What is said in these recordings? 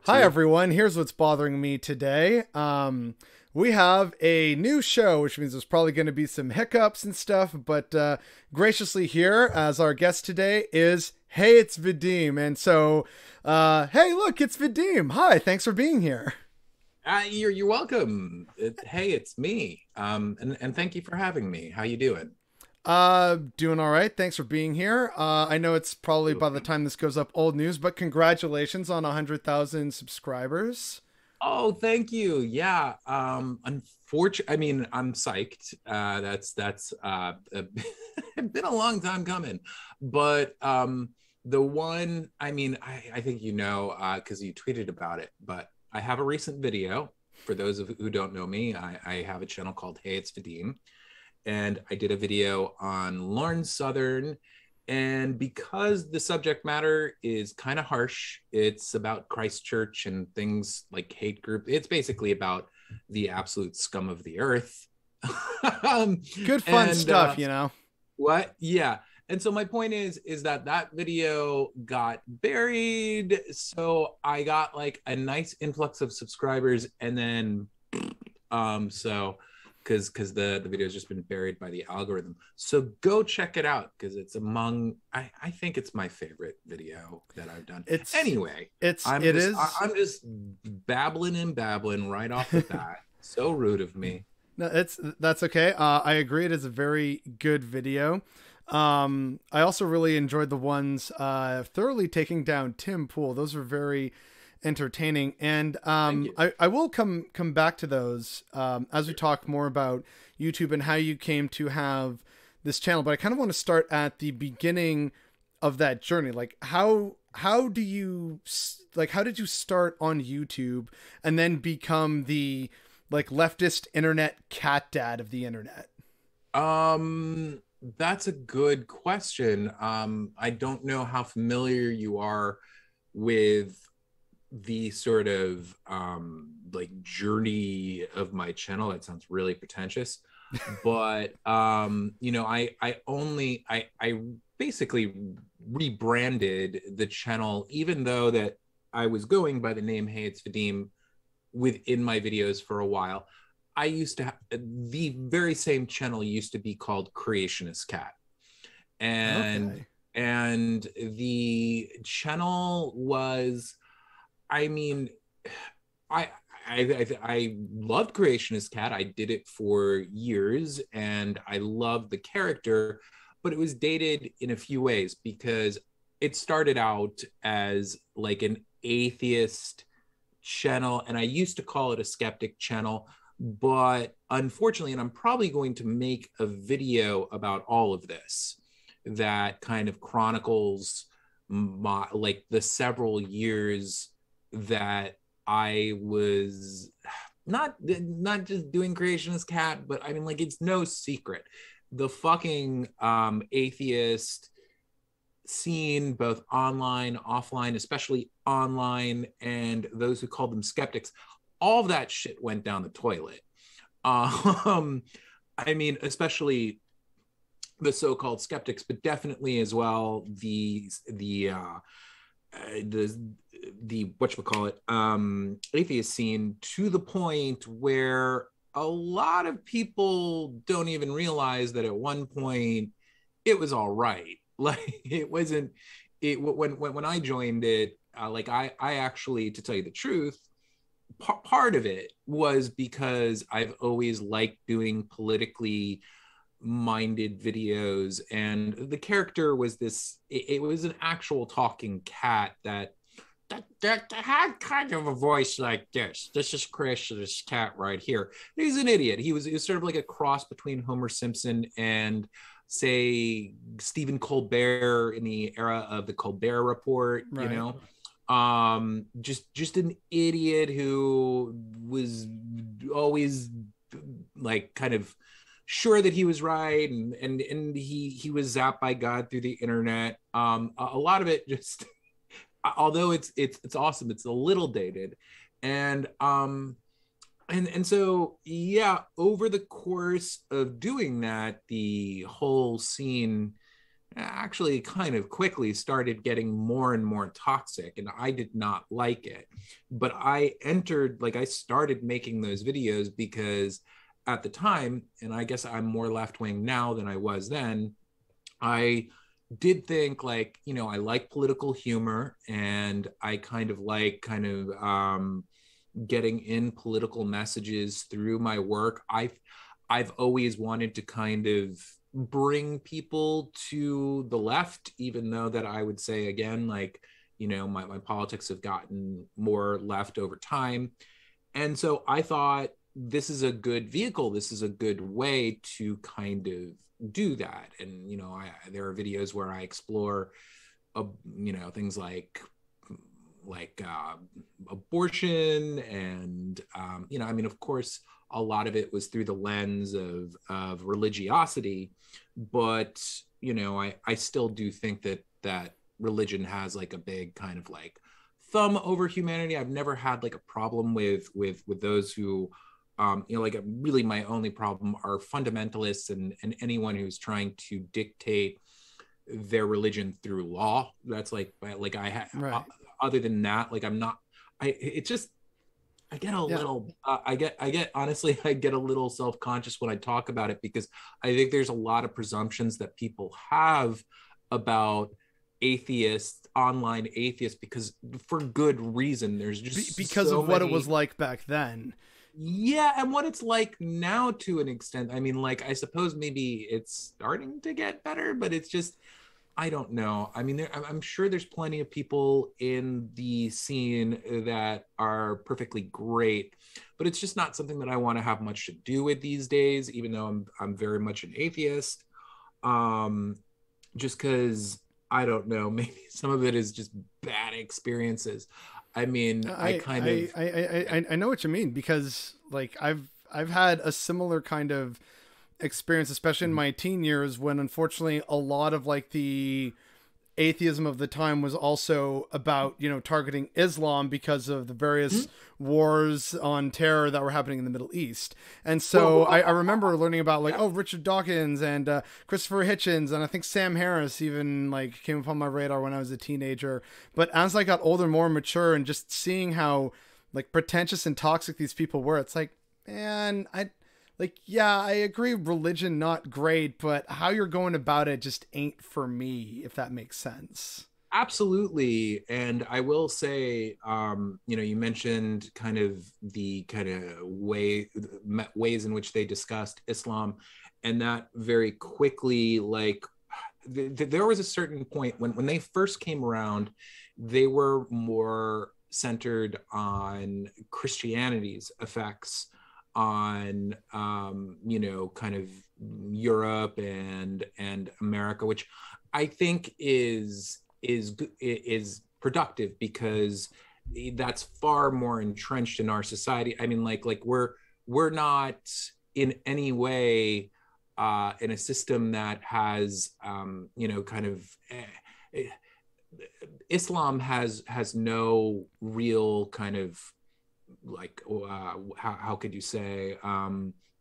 talk Hi to. everyone, here's what's bothering me today. We have a new show, which means there's probably going to be some hiccups and stuff, but graciously here as our guest today is, hey, it's Vadim. And so, hey, look, it's Vadim. Hi, thanks for being here. You're welcome. Hey, it's me. And thank you for having me. How you doing? Doing all right. Thanks for being here. I know it's probably by the Absolutely. time this goes up old news, but congratulations on 100,000 subscribers. Oh, thank you. Yeah. Unfortunately, I mean, I'm psyched. That's been a long time coming, but the one, I mean, I think you know, because you tweeted about it, but I have a recent video. For those of who don't know me, I have a channel called Hey, It's Vadim, and I did a video on Lauren Southern. And because the subject matter is kind of harsh, it's about Christchurch and things like hate group. It's basically about the absolute scum of the earth. um, Good fun and stuff, you know. what? Yeah. And so my point is that that video got buried. So I got like a nice influx of subscribers, and then so because the video has just been buried by the algorithm. So go check it out because it's among I think it's my favorite video that I've done. It's Anyway, it is. I'm just babbling and babbling right off the bat. So rude of me. No, that's okay. I agree. It is a very good video. I also really enjoyed the ones thoroughly taking down Tim Pool. Those were very entertaining, and Thank you. I will come back to those as we talk more about YouTube and how you came to have this channel. But I kind of want to start at the beginning of that journey. Like how do you how did you start on YouTube and then become the like leftist internet cat dad of the internet? That's a good question. I don't know how familiar you are with the sort of like journey of my channel. That sounds really pretentious, but you know, I basically rebranded the channel, even though that I was going by the name Hey It's Vadim within my videos for a while. I used to have the very same channel used to be called Creationist Cat, and Okay. and the channel was, I mean, I I loved Creationist Cat. I did it for years, and I loved the character, but it was dated in a few ways because it started out as like an atheist channel, and I used to call it a skeptic channel. But unfortunately, and I'm probably going to make a video about all of this that kind of chronicles like the several years that I was not just doing Creationist Cat, but I mean, like, it's no secret the fucking atheist scene, both online, offline, especially online, and those who called them skeptics, all of that shit went down the toilet. Um, I mean, especially the so-called skeptics, but definitely as well the what you call it atheist scene, to the point where a lot of people don't even realize that at one point it was all right. Like, it wasn't it when I joined it, like I actually, to tell you the truth, part of it was because I've always liked doing politically minded videos, and the character was this, it was an actual talking cat that had kind of a voice like this. This is Chris, this cat right here. He's an idiot. He was sort of like a cross between Homer Simpson and, say, Stephen Colbert in the era of the Colbert Report, you Right. know. Just an idiot who was always like kind of sure that he was right, and he was zapped by God through the internet. A lot of it just although it's awesome, it's a little dated. And so, yeah, over the course of doing that, the whole scene actually kind of quickly started getting more and more toxic, and I did not like it. But I started making those videos because at the time, and I guess I'm more left wing now than I was then, I did think, like, I like political humor, and I kind of like getting in political messages through my work. I've always wanted to kind of bring people to the left, even though that I would say, again, like, my politics have gotten more left over time. And so I thought, this is a good vehicle. This is a good way to kind of do that. And, there are videos where I explore, things like abortion, and of course, a lot of it was through the lens of religiosity, but I still do think that religion has like a big kind of like thumb over humanity. I've never had like a problem with those who like really my only problem are fundamentalists and anyone who's trying to dictate their religion through law. That's like Right. other than that, like, I'm not, it's just, I get a little, I get, honestly, I get a little self-conscious when I talk about it, because I think there's a lot of presumptions that people have about atheists, online atheists, because for good reason. There's just because so of what many, it was like back then. yeah, and what it's like now to an extent. I mean, like, I suppose maybe it's starting to get better, but it's just, I don't know. I mean, I'm sure there's plenty of people in the scene that are perfectly great, but it's just not something that I want to have much to do with these days, even though I'm very much an atheist. Just because, I don't know, maybe some of it is just bad experiences. I mean, I know what you mean, because like I've had a similar kind of experience, especially in my teen years, when unfortunately a lot of like the atheism of the time was also about, targeting Islam because of the various wars on terror that were happening in the Middle East. And so I remember learning about like, Richard Dawkins and Christopher Hitchens, and I think Sam Harris even like came upon my radar when I was a teenager. But as I got older, more mature, and just seeing how like pretentious and toxic these people were, it's like, man, I agree, religion not great, but how you're going about it just ain't for me, if that makes sense. Absolutely. And I will say, you mentioned kind of the kind of ways in which they discussed Islam, and that very quickly, like, there was a certain point when they first came around, they were more centered on Christianity's effects on kind of Europe and America, which I think is productive, because that's far more entrenched in our society. I mean, like we're not in any way in a system that has kind of Islam has no real kind of like how could you say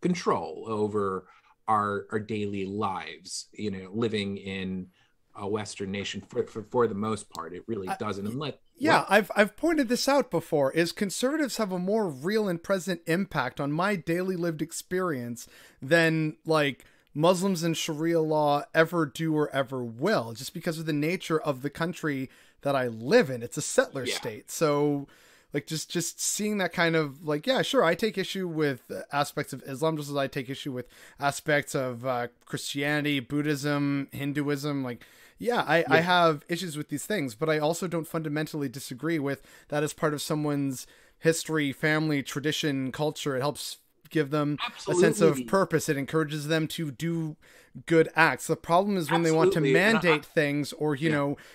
control over our daily lives, living in a Western nation for the most part. It really doesn't. And I've pointed this out before, is conservatives have a more real and present impact on my daily lived experience than like Muslims and Sharia law ever do or ever will, just because of the nature of the country that I live in. It's a settler state. So like just seeing that kind of like, yeah, sure, I take issue with aspects of Islam just as I take issue with aspects of Christianity, Buddhism, Hinduism. Like, I have issues with these things, but I also don't fundamentally disagree with that as part of someone's history, family, tradition, culture. It helps give them a sense of purpose. It encourages them to do good acts. The problem is when they want to mandate things or,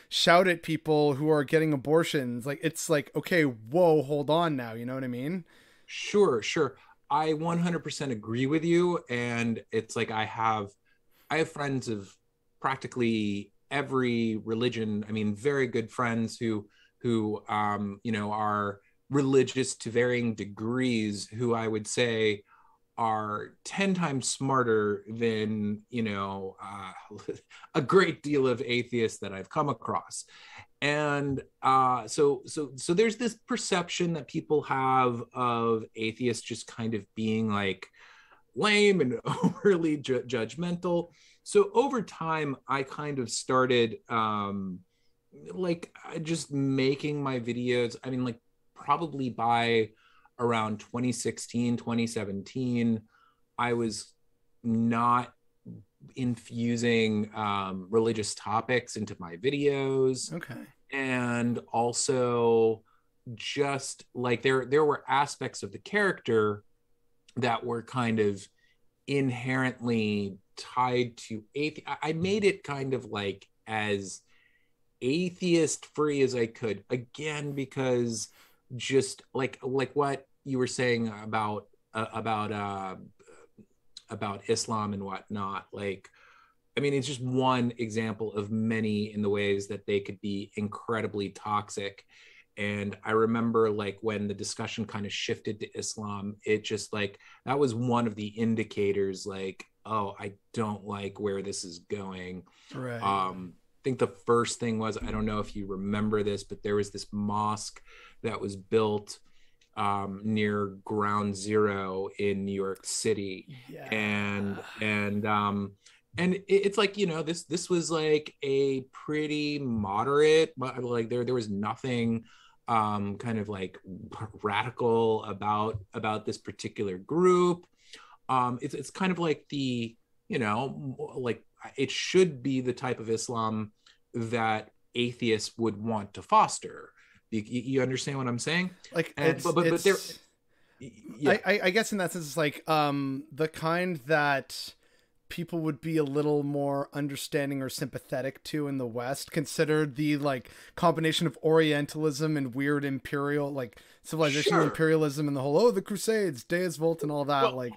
shout at people who are getting abortions. Like, it's like, okay, whoa, hold on now. You know what I mean? Sure. I 100% agree with you. And it's like, I have friends of practically every religion. I mean, very good friends who are religious to varying degrees, who I would say are 10 times smarter than, a great deal of atheists that I've come across. And so there's this perception that people have of atheists just kind of being like lame and overly judgmental. So over time, I kind of started like just making my videos. I mean, like probably by around 2016, 2017, I was not infusing religious topics into my videos. Okay. And also just like there were aspects of the character that were kind of inherently tied to I made it kind of like as atheist free as I could, again because just like what you were saying about Islam and whatnot. Like, I mean, it's just one example of many in the ways that they could be incredibly toxic. And I remember like when the discussion kind of shifted to Islam, it just like that was one of the indicators like, oh, I don't like where this is going. Right. I think the first thing was, I don't know if you remember this, but there was this mosque that was built near Ground Zero in New York City. Yeah. And it's like, this was like a pretty moderate, but like there was nothing kind of like radical about this particular group. It's kind of like like it should be the type of Islam that atheists would want to foster. You understand what I'm saying? Like, but there, yeah. I guess in that sense, it's like the kind that people would be a little more understanding or sympathetic to in the West, considered the like combination of Orientalism and weird imperial, like civilizational Sure. imperialism and the whole, the Crusades, Deus Vult and all that. Well, like,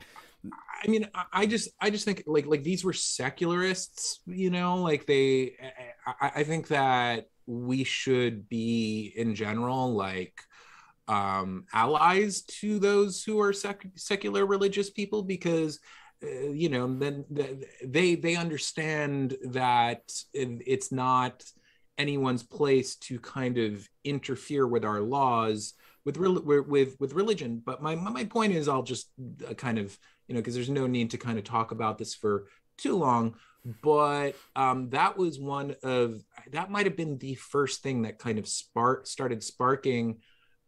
I mean, I just think like these were secularists, like I think that we should be in general like allies to those who are secular religious people, because then they understand that it's not anyone's place to kind of interfere with our laws with religion. But my point is, I'll just kind of, because there's no need to kind of talk about this for too long, but that might have been the first thing that kind of started sparking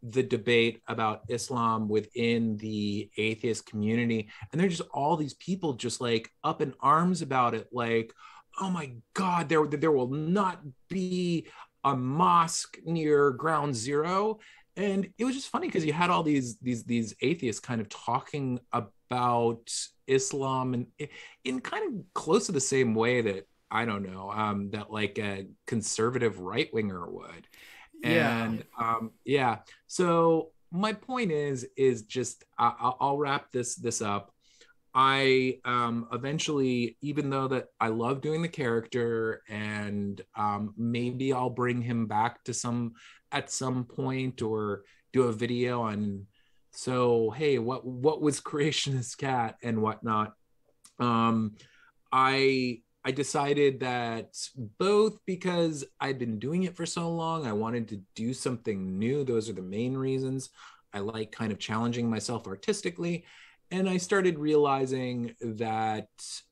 the debate about Islam within the atheist community. And there's just all these people just like up in arms about it, like, oh my God, there will not be a mosque near Ground Zero. And it was just funny because you had all these atheists kind of talking about Islam and in kind of close to the same way that, I don't know, that like a conservative right winger would. And so my point is just I'll wrap this up. I eventually, even though that I love doing the character, and maybe I'll bring him back at some point, or do a video on, so hey, what was Creationist Cat and whatnot. I decided that both because I'd been doing it for so long, I wanted to do something new. Those are the main reasons. I like kind of challenging myself artistically. And I started realizing that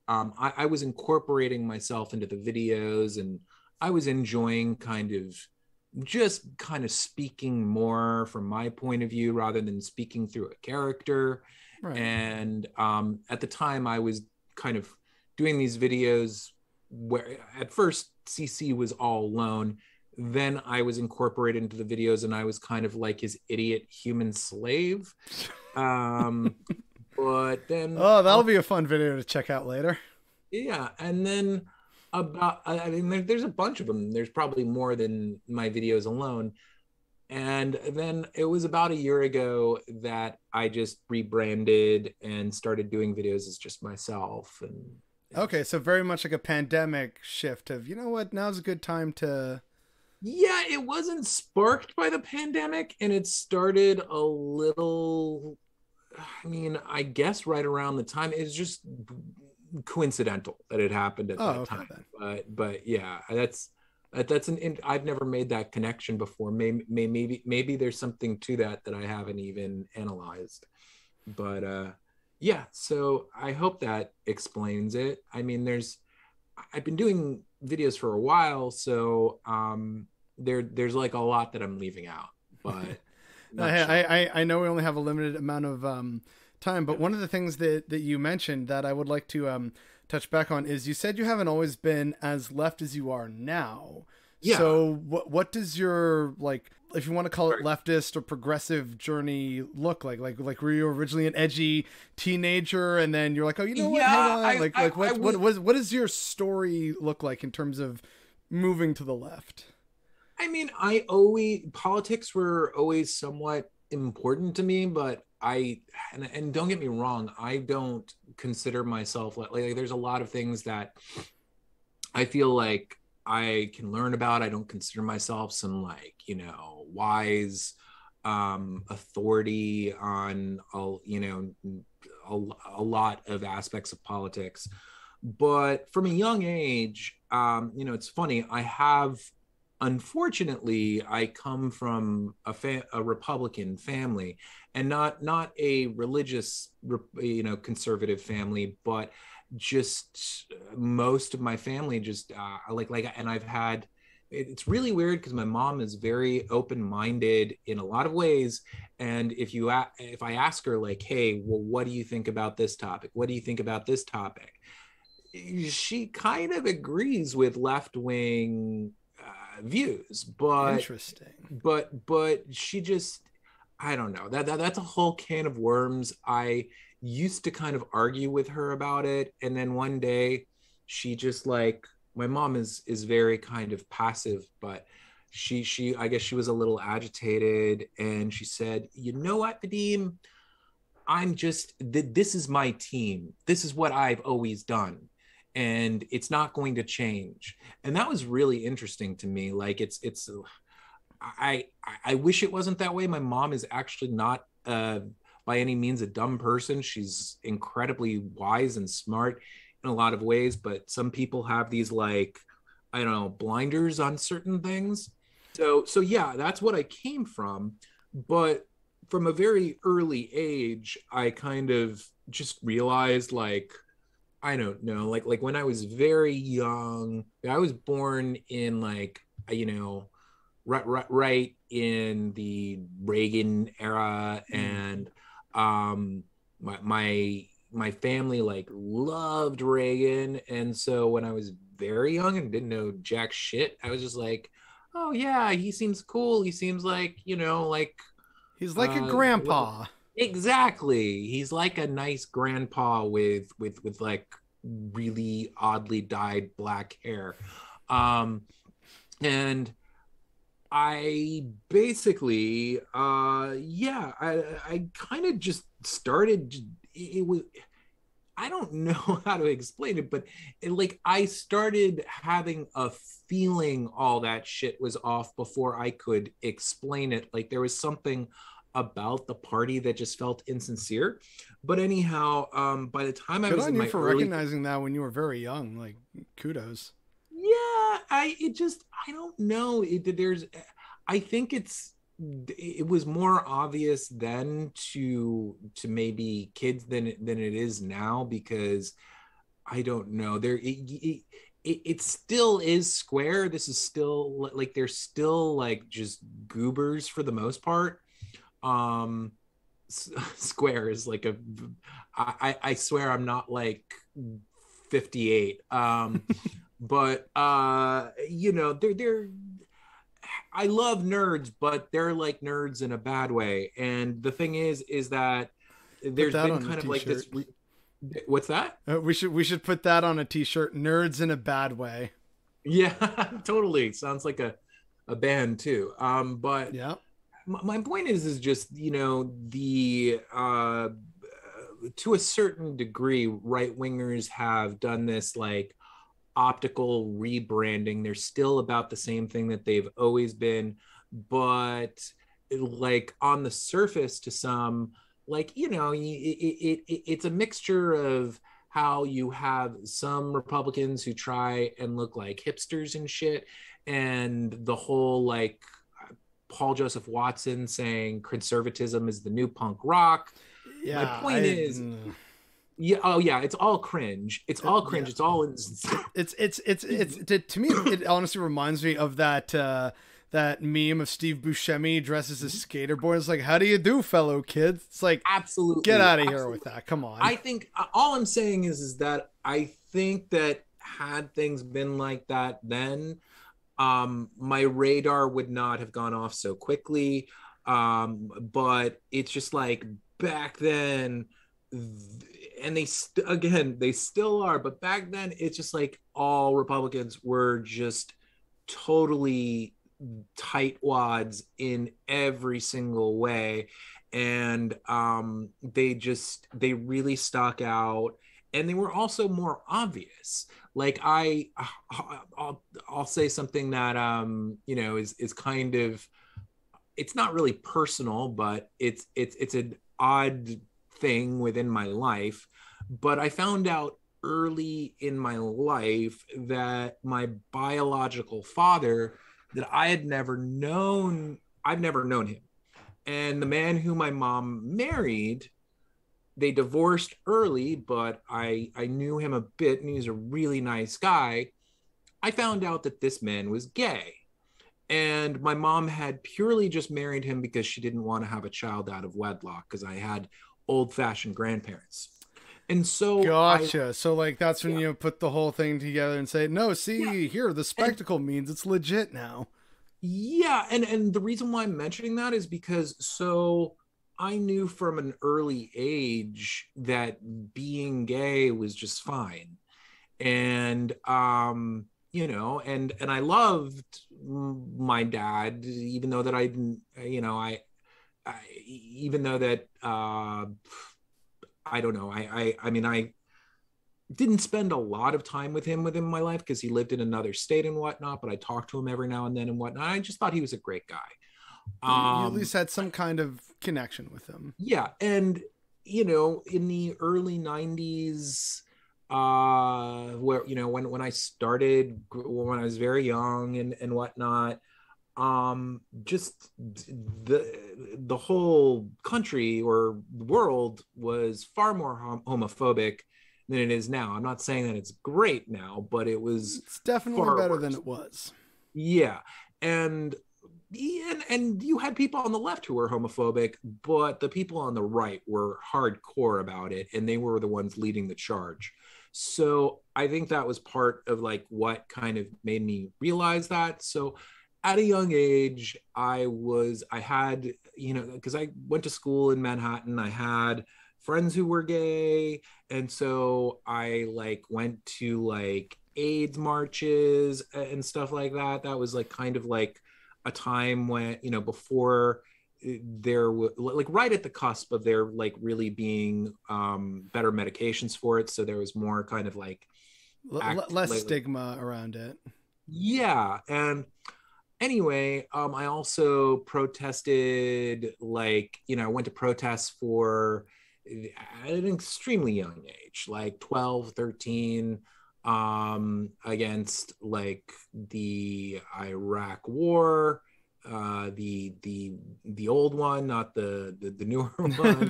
I was incorporating myself into the videos, and I was enjoying kind of speaking more from my point of view rather than speaking through a character. right. And at the time I was kind of doing these videos where at first CC was all alone. Then I was incorporated into the videos, and I was kind of like his idiot human slave. But then, that'll be a fun video to check out later. Yeah, and then I mean, there's a bunch of them. There's probably more than my videos alone. And then it was about a year ago that I just rebranded and started doing videos as just myself. And okay, so very much like a pandemic shift of, what, now's a good time to... Yeah, it wasn't sparked by the pandemic, and it started a little... I mean, I guess right around the time, it's just coincidental that it happened at Oh, that okay time. then. But yeah, that's I've never made that connection before. Maybe there's something to that that I haven't even analyzed. But yeah, so I hope that explains it. I mean, I've been doing videos for a while, so there's like a lot that I'm leaving out, but nutshell. I know we only have a limited amount of time, but Yep. one of the things that you mentioned that I would like to touch back on is you said you haven't always been as left as you are now. Yeah. So what does your, like, if you want to call it Right. leftist or progressive journey look like? Like were you originally an edgy teenager and then you're like, oh, you know what? Hang Yeah, on. Like I what does your story look like in terms of moving to the left? I mean, I always politics were always somewhat important to me, but and don't get me wrong, I don't consider myself like there's a lot of things that I feel like I can learn about. I don't consider myself some like, wise authority on a lot of aspects of politics. But from a young age, it's funny. Unfortunately, I come from a Republican family, and not a religious, conservative family, but just most of my family just and I've had. It's really weird because my mom is very open-minded in a lot of ways, and if I ask her like, hey, well, what do you think about this topic, what do you think about this topic, she kind of agrees with left-wing views, Interesting. but she just, I don't know, that's a whole can of worms. I used to kind of argue with her about it, and then one day she just like, my mom is very kind of passive, but she I guess she was a little agitated, and she said, you know what, Vadim, this is my team. This is what I've always done. And it's not going to change. And that was really interesting to me. Like I I wish it wasn't that way. My mom is actually not by any means a dumb person. She's incredibly wise and smart in a lot of ways, but some people have these like, I don't know, blinders on certain things. So yeah, that's what I came from. But from a very early age, I kind of just realized like, I don't know, like when I was very young, I was born in like, right in the Reagan era, Mm. and my family like loved Reagan, and so when I was very young and didn't know jack shit, I was just like, oh yeah, he seems cool. He seems like, like He's like a uh grandpa. exactly. He's like a nice grandpa with like really oddly dyed black hair. Um and I basically yeah, I kind of just started, it was, I don't know how to explain it, but like I started having a feeling all that shit was off before I could explain it. Like there was something about the party that just felt insincere. But anyhow, by the time I Good was on in you my for early, recognizing that when you were very young. Like, kudos. yeah, I don't know. I think it was more obvious then to maybe kids than it is now, because I don't know. It still is square. This is still like, they're still like just goobers for the most part. Um, Square is like I swear I'm not like 58. But they're I love nerds, but they're like nerds in a bad way. And the thing is that Put there's that been on a kind of like this t-shirt. what's that? We should put that on a t-shirt. Nerds in a bad way. Yeah, totally. Sounds like a band too. But Yeah. my point is just, the to a certain degree, right wingers have done this like optical rebranding. They're still about the same thing that they've always been, but like on the surface, to some, like, it's a mixture of how you have some Republicans who try and look like hipsters and shit, and the whole like Paul Joseph Watson saying conservatism is the new punk rock. My Yeah, point is, yeah, oh yeah, it's all cringe. It's all cringe. yeah. It's all To me, it honestly reminds me of that meme of Steve Buscemi dressed as a skater boy. It's like, how do you do, fellow kids? It's like, absolutely, get out of here absolutely. with that. Come on. I think all I'm saying is that I think that had things been like that then, my radar would not have gone off so quickly. But it's just like back then, and they still are, but back then it's just like all Republicans were just totally tightwads in every single way, and they really stuck out, and they were also more obvious. Like I'll say something that is kind of, it's not really personal, but it's an odd thing within my life. But I found out early in my life that my biological father, that I've never known him. And the man who my mom married, they divorced early, but I knew him a bit, and he was a really nice guy. I found out that this man was gay. And my mom had purely just married him because she didn't want to have a child out of wedlock, because I had old-fashioned grandparents. And so gotcha. So like that's when you put the whole thing together and say, no, see, here, the spectacle means it's legit now. Yeah, and the reason why I'm mentioning that is because so I knew from an early age that being gay was just fine. And and I loved my dad, even though that I didn't, even though that I don't know, I mean, I didn't spend a lot of time with him within my life because he lived in another state and whatnot, but I talked to him every now and then and whatnot. I just thought he was a great guy. You at least had some kind of connection with him. Yeah. And, in the early 90s, where, when I started, when I was very young and whatnot, just the whole country or world was far more homophobic than it is now. I'm not saying that it's great now, but it's definitely better than it was. Yeah. And you had people on the left who were homophobic, but the people on the right were hardcore about it, and they were the ones leading the charge. So I think that was part of like what kind of made me realize that. So at a young age, I had, because I went to school in Manhattan, I had friends who were gay. And so I like went to like AIDS marches and stuff like that. That was like kind of like a time when, before there was like right at the cusp of there like really being better medications for it. So there was more kind of like less stigma around it. Yeah. And anyway, I also protested, like, I went to protests for at an extremely young age, like 12, 13, against like the Iraq war, the old one, not the newer one.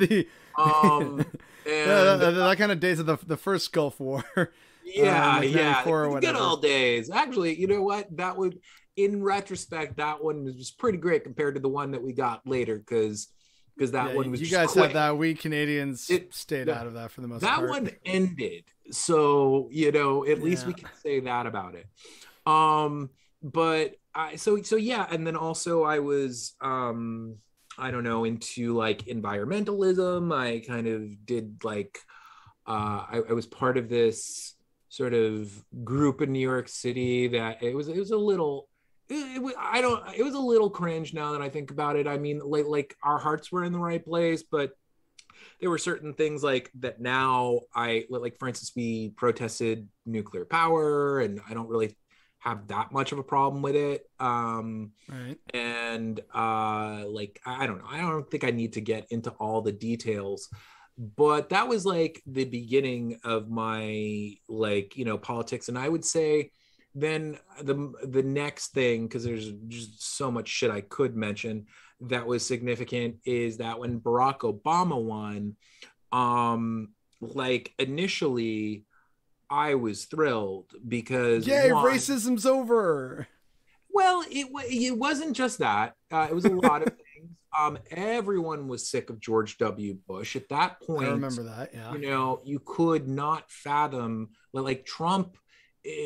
That kind of days of the first Gulf War. Yeah, good old days. Actually, you know what? That would, in retrospect, that one was pretty great compared to the one that we got later, because that one was, you just guys quick. had that. We Canadians stayed out of that for the most part. That one ended, so at least we can say that about it. But yeah, and then also I was I don't know, into like environmentalism. I kind of did like I was part of this sort of group in New York City that it was a little, it was a little cringe now that I think about it. I mean, like our hearts were in the right place, but there were certain things like that now like, for instance, we protested nuclear power, and I don't really have that much of a problem with it. Right. And like I don't know, I don't think I need to get into all the details, but that was like the beginning of my, like, you know, politics. And I would say then the next thing, because there's just so much shit I could mention that was significant, is that when Barack Obama won, like initially I was thrilled because Yay, one, racism's over. well, it wasn't just that. It was a lot of things. Everyone was sick of George W. Bush at that I point. remember that. Yeah. You know, you could not fathom, like Trump.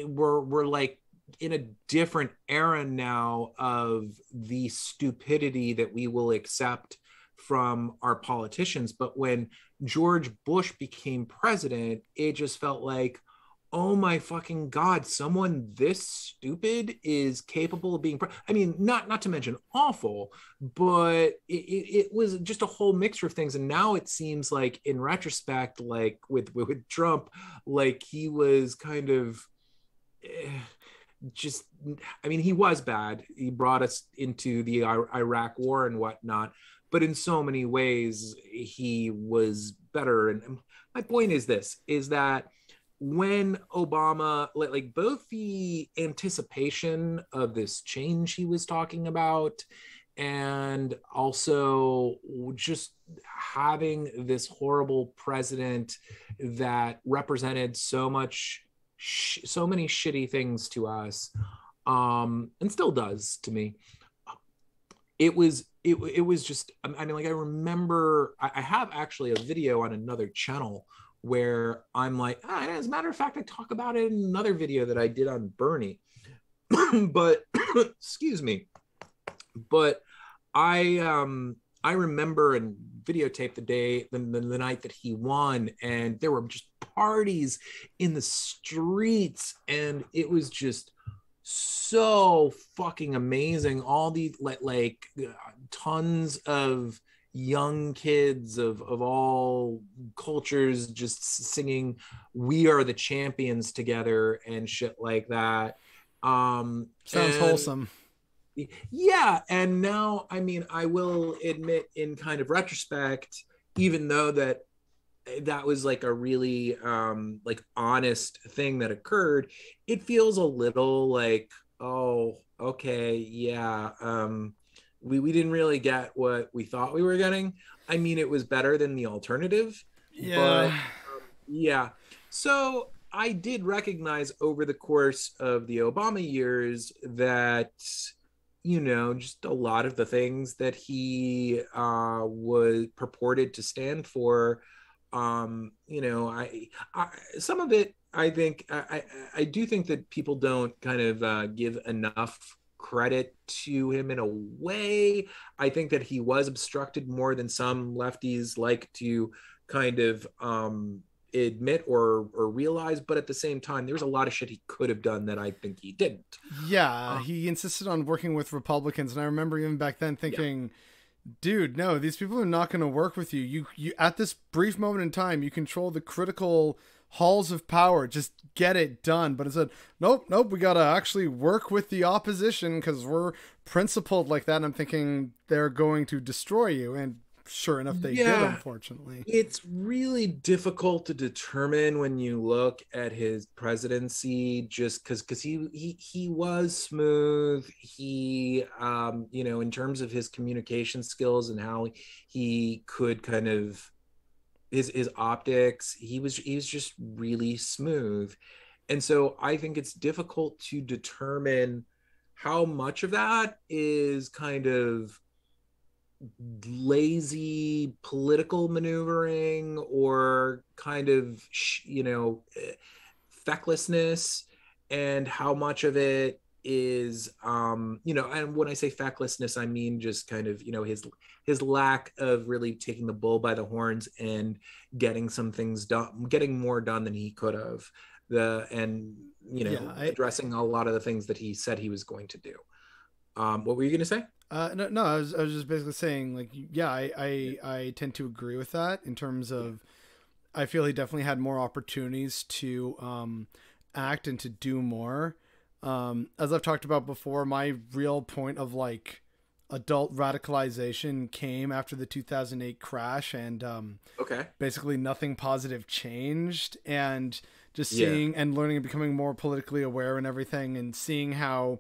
We're like in a different era now of the stupidity that we will accept from our politicians. But when George Bush became president, it just felt like, oh my fucking god, someone this stupid is capable of being I mean, not to mention awful, but it was just a whole mixture of things. And now it seems like, in retrospect, like with Trump, like he was kind of just, I mean, he was bad. He brought us into the Iraq war and whatnot, but in so many ways he was better. And my point is this, is that when Obama, like both the anticipation of this change he was talking about, and also just having this horrible president that represented so much, so many shitty things to us, and still does to me. It was just, I mean, like I remember I have actually a video on another channel where I'm like, as a matter of fact, I talk about it in another video that I did on Bernie. But excuse me. But I remember and videotaped the day, the night that he won, and there were just parties in the streets, and it was just so fucking amazing. All these like tons of young kids of all cultures just singing "We Are the Champions" together and shit like that. Sounds wholesome. Yeah, and now, I mean, I will admit, in kind of retrospect, even though that was like a really like honest thing that occurred, it feels a little like, oh, okay, yeah, we didn't really get what we thought we were getting. I mean, it was better than the alternative, but Yeah. yeah. So I did recognize over the course of the Obama years that, you know, just a lot of the things that he was purported to stand for, you know, I some of it, I think, I do think that people don't kind of give enough credit to him in a way. I think that he was obstructed more than some lefties like to kind of admit or realize, but at the same time, there's a lot of shit he could have done that I think he didn't. Yeah, he insisted on working with Republicans, and I remember even back then thinking, dude, no, these people are not going to work with you. You at this brief moment in time, you control the critical halls of power. Just get it done. But it said, nope, we got to actually work with the opposition because we're principled like that. And I'm thinking they're going to destroy you. And sure enough, they did, unfortunately. It's really difficult to determine when you look at his presidency, just because he was smooth. He you know, in terms of his communication skills and how he could kind of his optics, he was just really smooth. And so I think it's difficult to determine how much of that is kind of lazy political maneuvering or kind of, you know, fecklessness, and how much of it is, you know, and when I say fecklessness, I mean just kind of, you know, his lack of really taking the bull by the horns and getting some things done, getting more done than he could have, and you know, addressing a lot of the things that he said he was going to do. What were you going to say? No, I was just basically saying, like, yeah, I tend to agree with that in terms of, I feel he definitely had more opportunities to act and to do more. As I've talked about before, my real point of like adult radicalization came after the 2008 crash, and Okay. basically nothing positive changed. And just Yeah. seeing and learning and becoming more politically aware and everything, and seeing how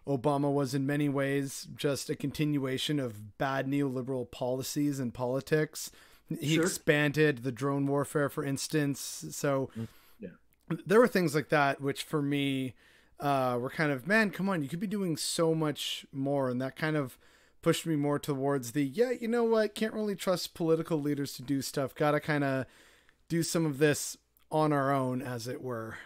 Obama was in many ways just a continuation of bad neoliberal policies and politics. He Sure. expanded the drone warfare, for instance. So Mm. Yeah. there were things like that, which for me were kind of, man, come on, you could be doing so much more. And that kind of pushed me more towards the, yeah, you know what, can't really trust political leaders to do stuff. Gotta kind of do some of this on our own, as it were.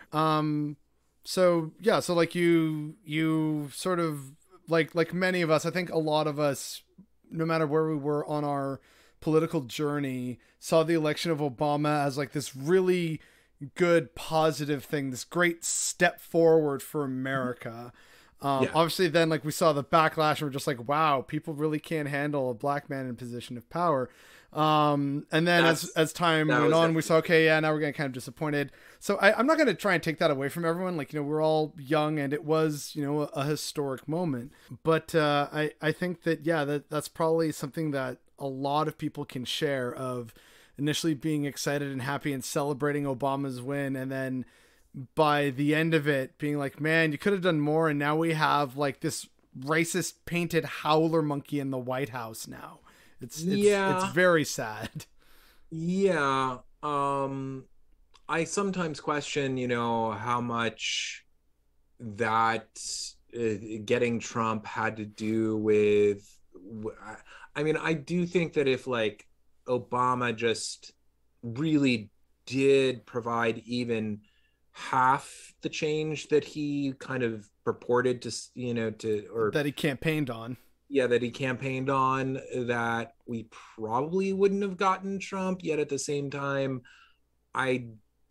So yeah, so like you sort of like many of us, I think a lot of us, no matter where we were on our political journey, saw the election of Obama as like this really good positive thing, this great step forward for America. Yeah. Obviously then like we saw the backlash and we're just like, wow, people really can't handle a black man in a position of power. And then as time that went was on, we definitely saw, okay, yeah, now we're getting kind of disappointed. So I'm not going to try and take that away from everyone. Like, you know, we're all young and it was, you know, a historic moment. But I think that, yeah, that's probably something that a lot of people can share, of initially being excited and happy and celebrating Obama's win. And then by the end of it being like, man, you could have done more. And now we have like this racist painted howler monkey in the White House now. It's Yeah. very sad. Yeah. I sometimes question, how much that getting Trump had to do with. I mean, I do think that if like Obama just really did provide even half the change that he kind of purported to, or That he campaigned on. yeah, that he campaigned on, that we probably wouldn't have gotten Trump. Yet at the same time, I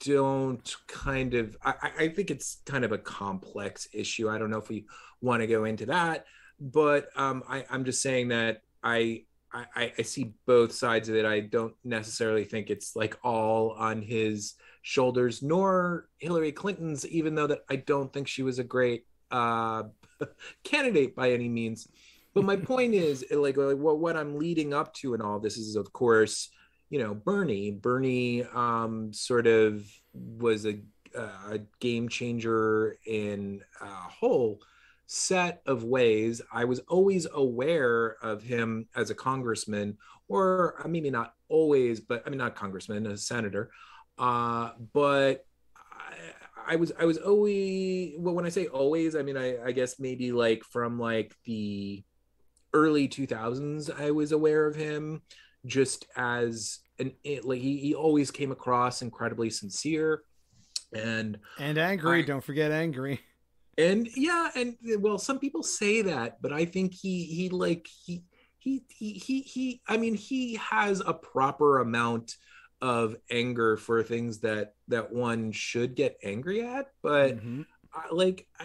don't kind of, I think it's kind of a complex issue. I don't know if we want to go into that, but I'm just saying that I see both sides of it. I don't necessarily think it's like all on his shoulders, nor Hillary Clinton's, even though that I don't think she was a great candidate by any means. But my point is, like what I'm leading up to and all this is, of course, Bernie sort of was a game changer in a whole set of ways. I was always aware of him as a congressman, or maybe not always, but I mean, not congressman, a senator. But I was always, well, when I say always, I mean, I guess maybe like from like the early 2000s, I was aware of him just as like he always came across incredibly sincere and Angry. Don't forget angry. and yeah, and well, some people say that, but I think I mean, he has a proper amount of anger for things that one should get angry at, but Mm-hmm.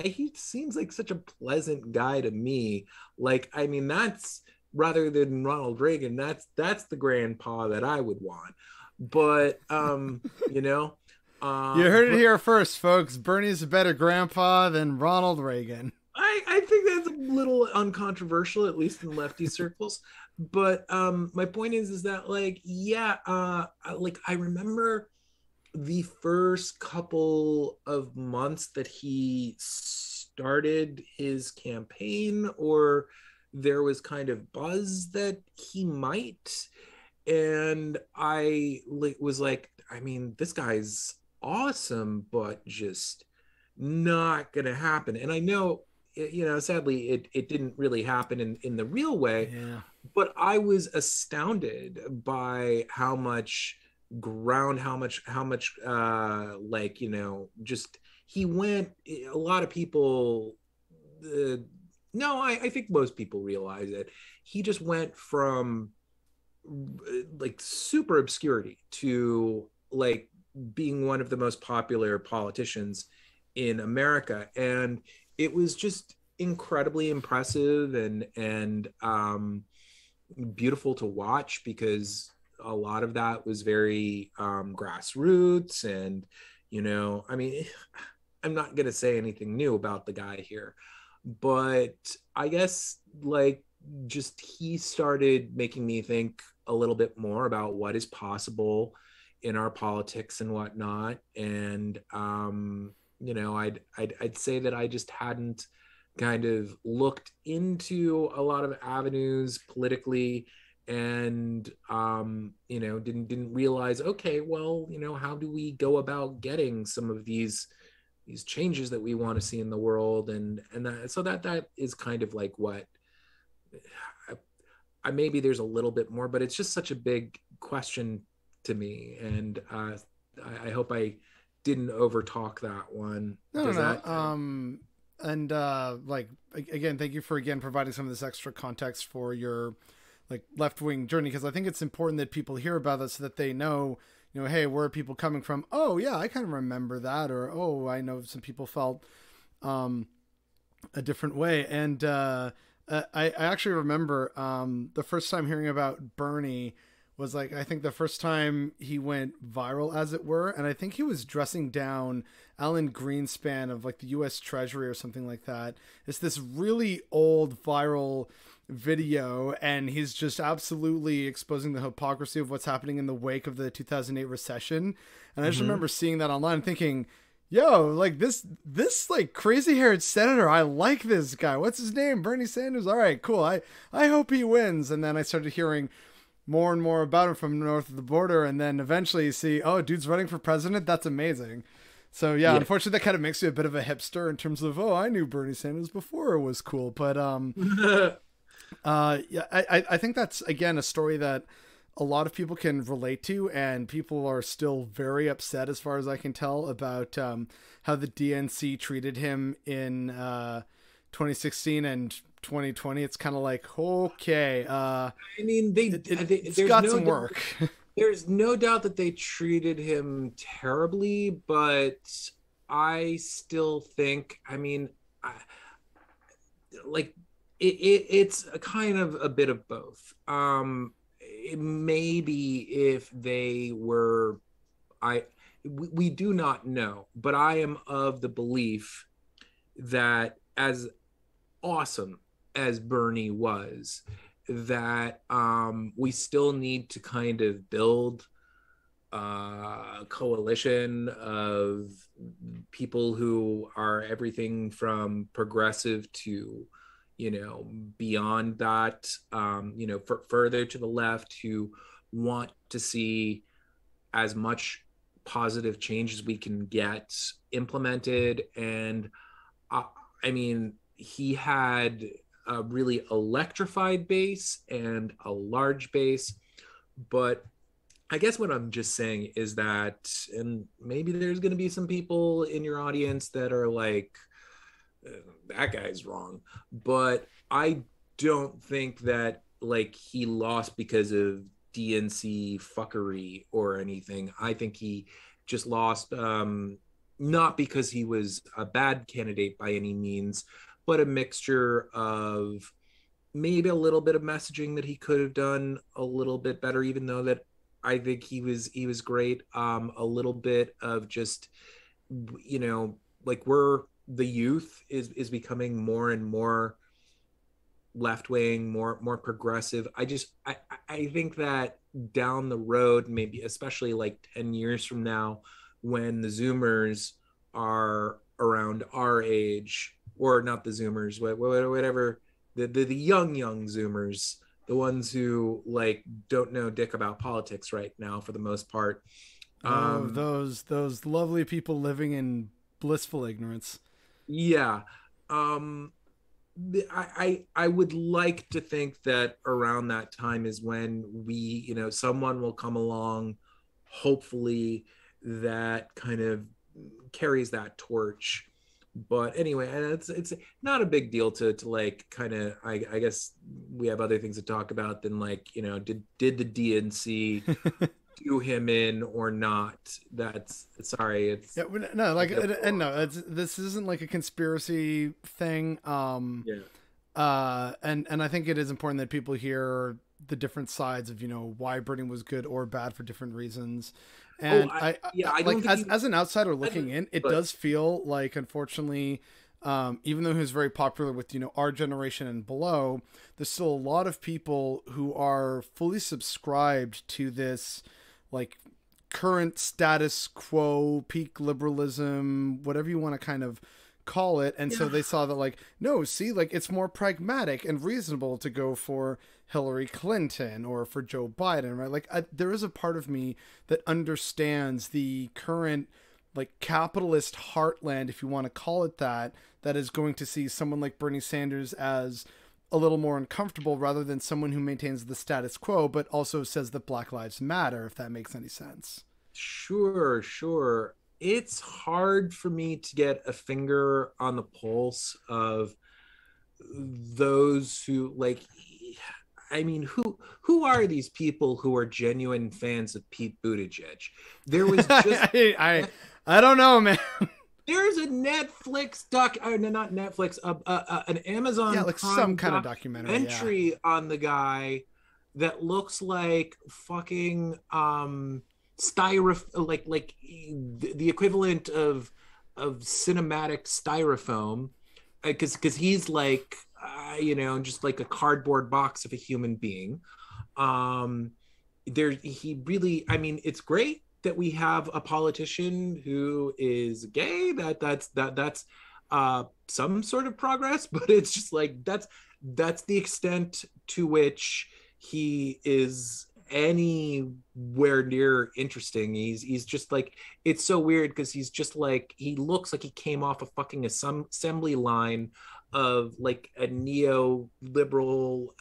he seems like such a pleasant guy to me. Like, I mean, that's, rather than Ronald Reagan, that's the grandpa that I would want. But you know, You heard it here first, folks. Bernie's a better grandpa than Ronald Reagan. I think that's a little uncontroversial, at least in lefty circles. But my point is that like, yeah, like I remember the first couple of months that he started his campaign, or there was kind of buzz that he might, and I was like, I mean, this guy's awesome, but just not gonna happen. And I know, sadly it didn't really happen in the real way, Yeah. but I was astounded by how much ground, how much like, just he went. A lot of people, no, I think most people realize it. He just went from like super obscurity to like being one of the most popular politicians in America, and it was just incredibly impressive and beautiful to watch, because a lot of that was very grassroots, and I mean, I'm not gonna say anything new about the guy here, but I guess like just he started making me think a little bit more about what is possible in our politics and whatnot. And you know, I'd say that I just hadn't kind of looked into a lot of avenues politically, and you know, didn't realize, okay, well, you know, how do we go about getting some of these changes that we want to see in the world? And that, so that is kind of like what maybe there's a little bit more, but it's just such a big question to me. And I hope I didn't overtalk that one. No, no, Does that no. And like again, thank you for again providing some of this extra context for your like left wing journey, because I think it's important that people hear about this so that they know, you know, hey, where are people coming from? Oh yeah, I kind of remember that, or oh, I know some people felt a different way. And I actually remember the first time hearing about Bernie was like, I think the first time he went viral, as it were, and I think he was dressing down Alan Greenspan of like the U.S. Treasury or something like that. It's this really old viral video, and he's just absolutely exposing the hypocrisy of what's happening in the wake of the 2008 recession. And I just remember seeing that online and thinking, yo, like this like crazy haired senator, I like this guy. What's his name? Bernie Sanders. All right, cool. I hope he wins. And then I started hearing more and more about him from north of the border, and then eventually you see, oh, dude's running for president. That's amazing. So yeah, unfortunately that kind of makes you a bit of a hipster in terms of, oh, I knew Bernie Sanders before it was cool. But yeah, I think that's again a story that a lot of people can relate to, and people are still very upset, as far as I can tell, about how the DNC treated him in 2016 and 2020. It's kind of like, okay, I mean, it's there's got no some doubt, work. there's no doubt that they treated him terribly, but I still think, I mean, like it's a kind of a bit of both. Maybe if they were, I we do not know, but I am of the belief that as awesome as Bernie was, that we still need to kind of build a coalition of people who are everything from progressive to, you know, beyond that, you know, further to the left, who want to see as much positive change as we can get implemented. And I mean, he had a really electrified base and a large base. But I guess what I'm just saying is that, and maybe there's going to be some people in your audience that are like, that guy's wrong. But I don't think that like he lost because of DNC fuckery or anything. I think he just lost, not because he was a bad candidate by any means, but a mixture of maybe a little bit of messaging that he could have done a little bit better, even though that I think he was great. A little bit of just, you know, like the youth is becoming more and more left wing, more progressive. I think that down the road, maybe especially like 10 years from now, when the Zoomers are around our age, or not the Zoomers, whatever, the young Zoomers, the ones who like don't know dick about politics right now for the most part. Oh, those lovely people living in blissful ignorance. Yeah. Um, I would like to think that around that time is when we, you know, someone will come along, hopefully, that kind of carries that torch. But anyway, it's not a big deal to like kind of, I guess we have other things to talk about than like, you know, did the DNC do him in or not? That's sorry, it's Yeah, no, like, and no, this isn't like a conspiracy thing. And I think it is important that people hear the different sides of, you know, why Bernie was good or bad for different reasons. And yeah, I like don't think as an outsider looking in, it does feel like, unfortunately, even though he was very popular with, you know, our generation and below, there's still a lot of people who are fully subscribed to this, like, current status quo, peak liberalism, whatever you want to kind of call it. And so they saw that, like, no, see, like, it's more pragmatic and reasonable to go for Hillary Clinton or for Joe Biden, right? Like, there is a part of me that understands the current, like, capitalist heartland, if you want to call it that, that is going to see someone like Bernie Sanders as a little more uncomfortable rather than someone who maintains the status quo, but also says that Black Lives Matter, if that makes any sense. Sure, sure. It's hard for me to get a finger on the pulse of those who like, I mean, who are these people who are genuine fans of Pete Buttigieg? There was just I don't know, man. There's a Netflix not Netflix, an Amazon like Prime some kind of documentary on the guy that looks like fucking styrofoam, like the equivalent of cinematic styrofoam, because he's like just like a cardboard box of a human being. He really, I mean, it's great that we have a politician who is gay. That's some sort of progress, but it's just like that's the extent to which he is anywhere near interesting. He's just like, it's so weird because he's just like, he looks like he came off a fucking assembly line of like a neo-liberal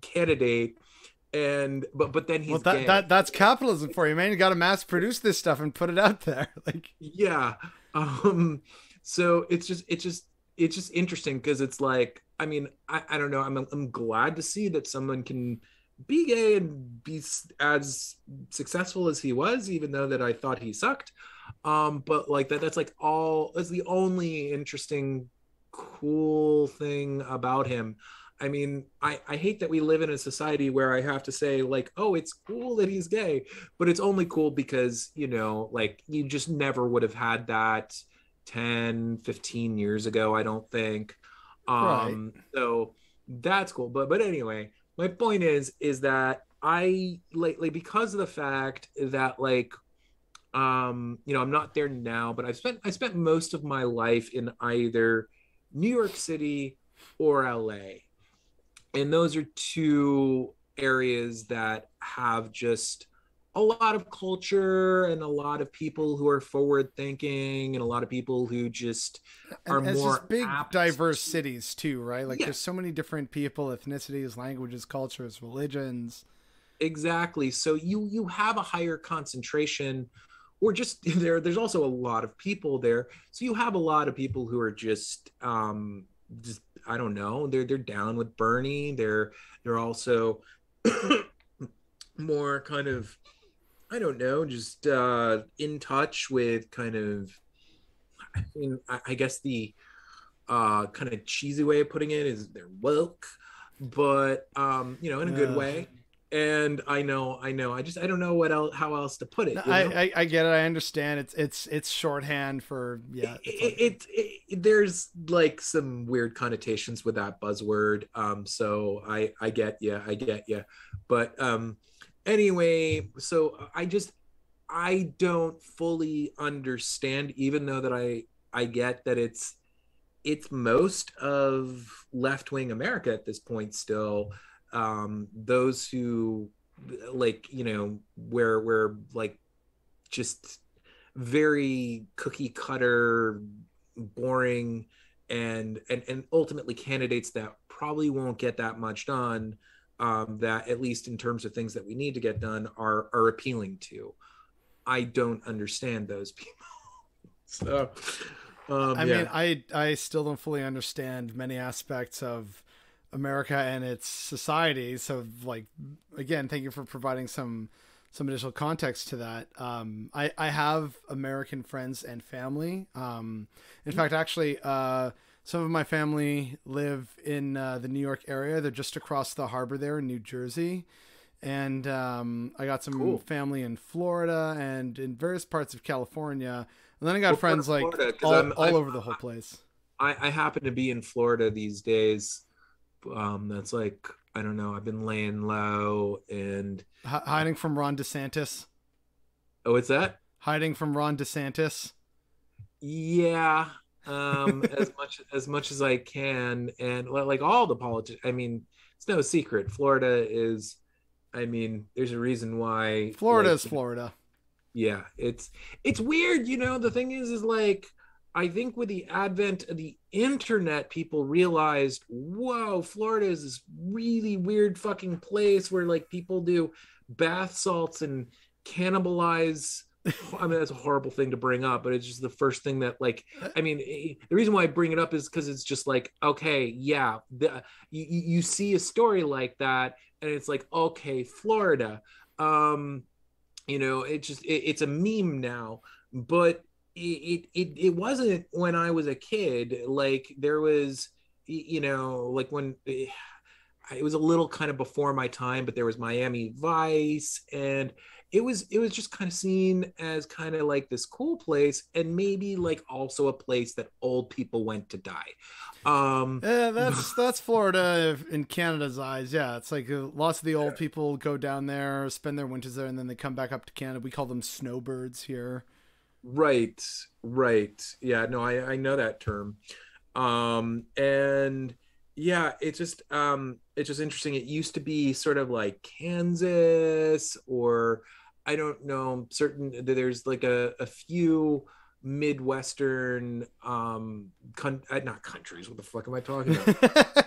candidate. And but then he's gay. That's capitalism for you, man. You got to mass produce this stuff and put it out there. Like, yeah. So it's just interesting because it's like, I mean, I don't know. I'm glad to see that someone can be gay and be as successful as he was, even though that I thought he sucked. But like that's the only interesting, cool thing about him. I mean, I hate that we live in a society where I have to say, like, oh, it's cool that he's gay, but it's only cool because, like, you just never would have had that 10, 15 years ago, I don't think. Right. So that's cool. But anyway, my point is that I like because of the fact that like, I'm not there now, but I spent most of my life in either New York City or LA. And those are two areas that have just a lot of culture and a lot of people who are forward thinking and a lot of people who just are and more just big apt diverse cities too, right? Like, yeah, there's so many different people, ethnicities, languages, cultures, religions. exactly. So you have a higher concentration, or just there's also a lot of people there. So you have a lot of people who are just I don't know, they're down with Bernie. They're also more kind of, I don't know, just in touch with kind of, I mean, I guess the kind of cheesy way of putting it is they're woke, but in a good way. And I know, I don't know how else to put it. I get it. I understand. It's shorthand for, yeah. There's like some weird connotations with that buzzword. So I get you. But anyway, so I don't fully understand, even though that I get that it's most of left-wing America at this point still. Those who like, where like just very cookie cutter, boring, and ultimately candidates that probably won't get that much done, that at least in terms of things that we need to get done are appealing to. I don't understand those people. So I mean, I still don't fully understand many aspects of America and its society. So, like, again, thank you for providing some additional context to that. I have American friends and family. In fact, actually, some of my family live in the New York area. They're just across the harbor there in New Jersey. and I got some Cool. family in Florida and in various parts of California, and then I got What part friends of like Florida? Because all over the whole place. I happen to be in Florida these days. That's like, I don't know. I've been laying low and Hiding from Ron DeSantis. oh, it's that? Hiding from Ron DeSantis. Yeah. As much as I can, and like all the politics. I mean, it's no secret. Florida is. I mean, there's a reason why. Florida Like, is Florida. yeah, it's weird. The thing is like, I think with the advent of the internet, people realized, whoa, Florida is this really weird fucking place where like people do bath salts and cannibalize. I mean, that's a horrible thing to bring up, but it's just the first thing that, like, I mean, the reason why I bring it up is because it's just like, okay, yeah, you see a story like that, and it's like, okay, Florida, it's a meme now, but it wasn't when I was a kid. Like there was, like when it was a little kind of before my time, but there was Miami Vice, and it was just kind of seen as kind of like this cool place, and maybe like also a place that old people went to die. Yeah, that's Florida in Canada's eyes. Yeah, it's like lots of the old people go down there, spend their winters there, and then they come back up to Canada. We call them snowbirds here. Right, right. Yeah, no, I know that term. And yeah, it's just interesting. It used to be sort of like Kansas, or I don't know, certain there's like a few Midwestern not countries, what the fuck am I talking about?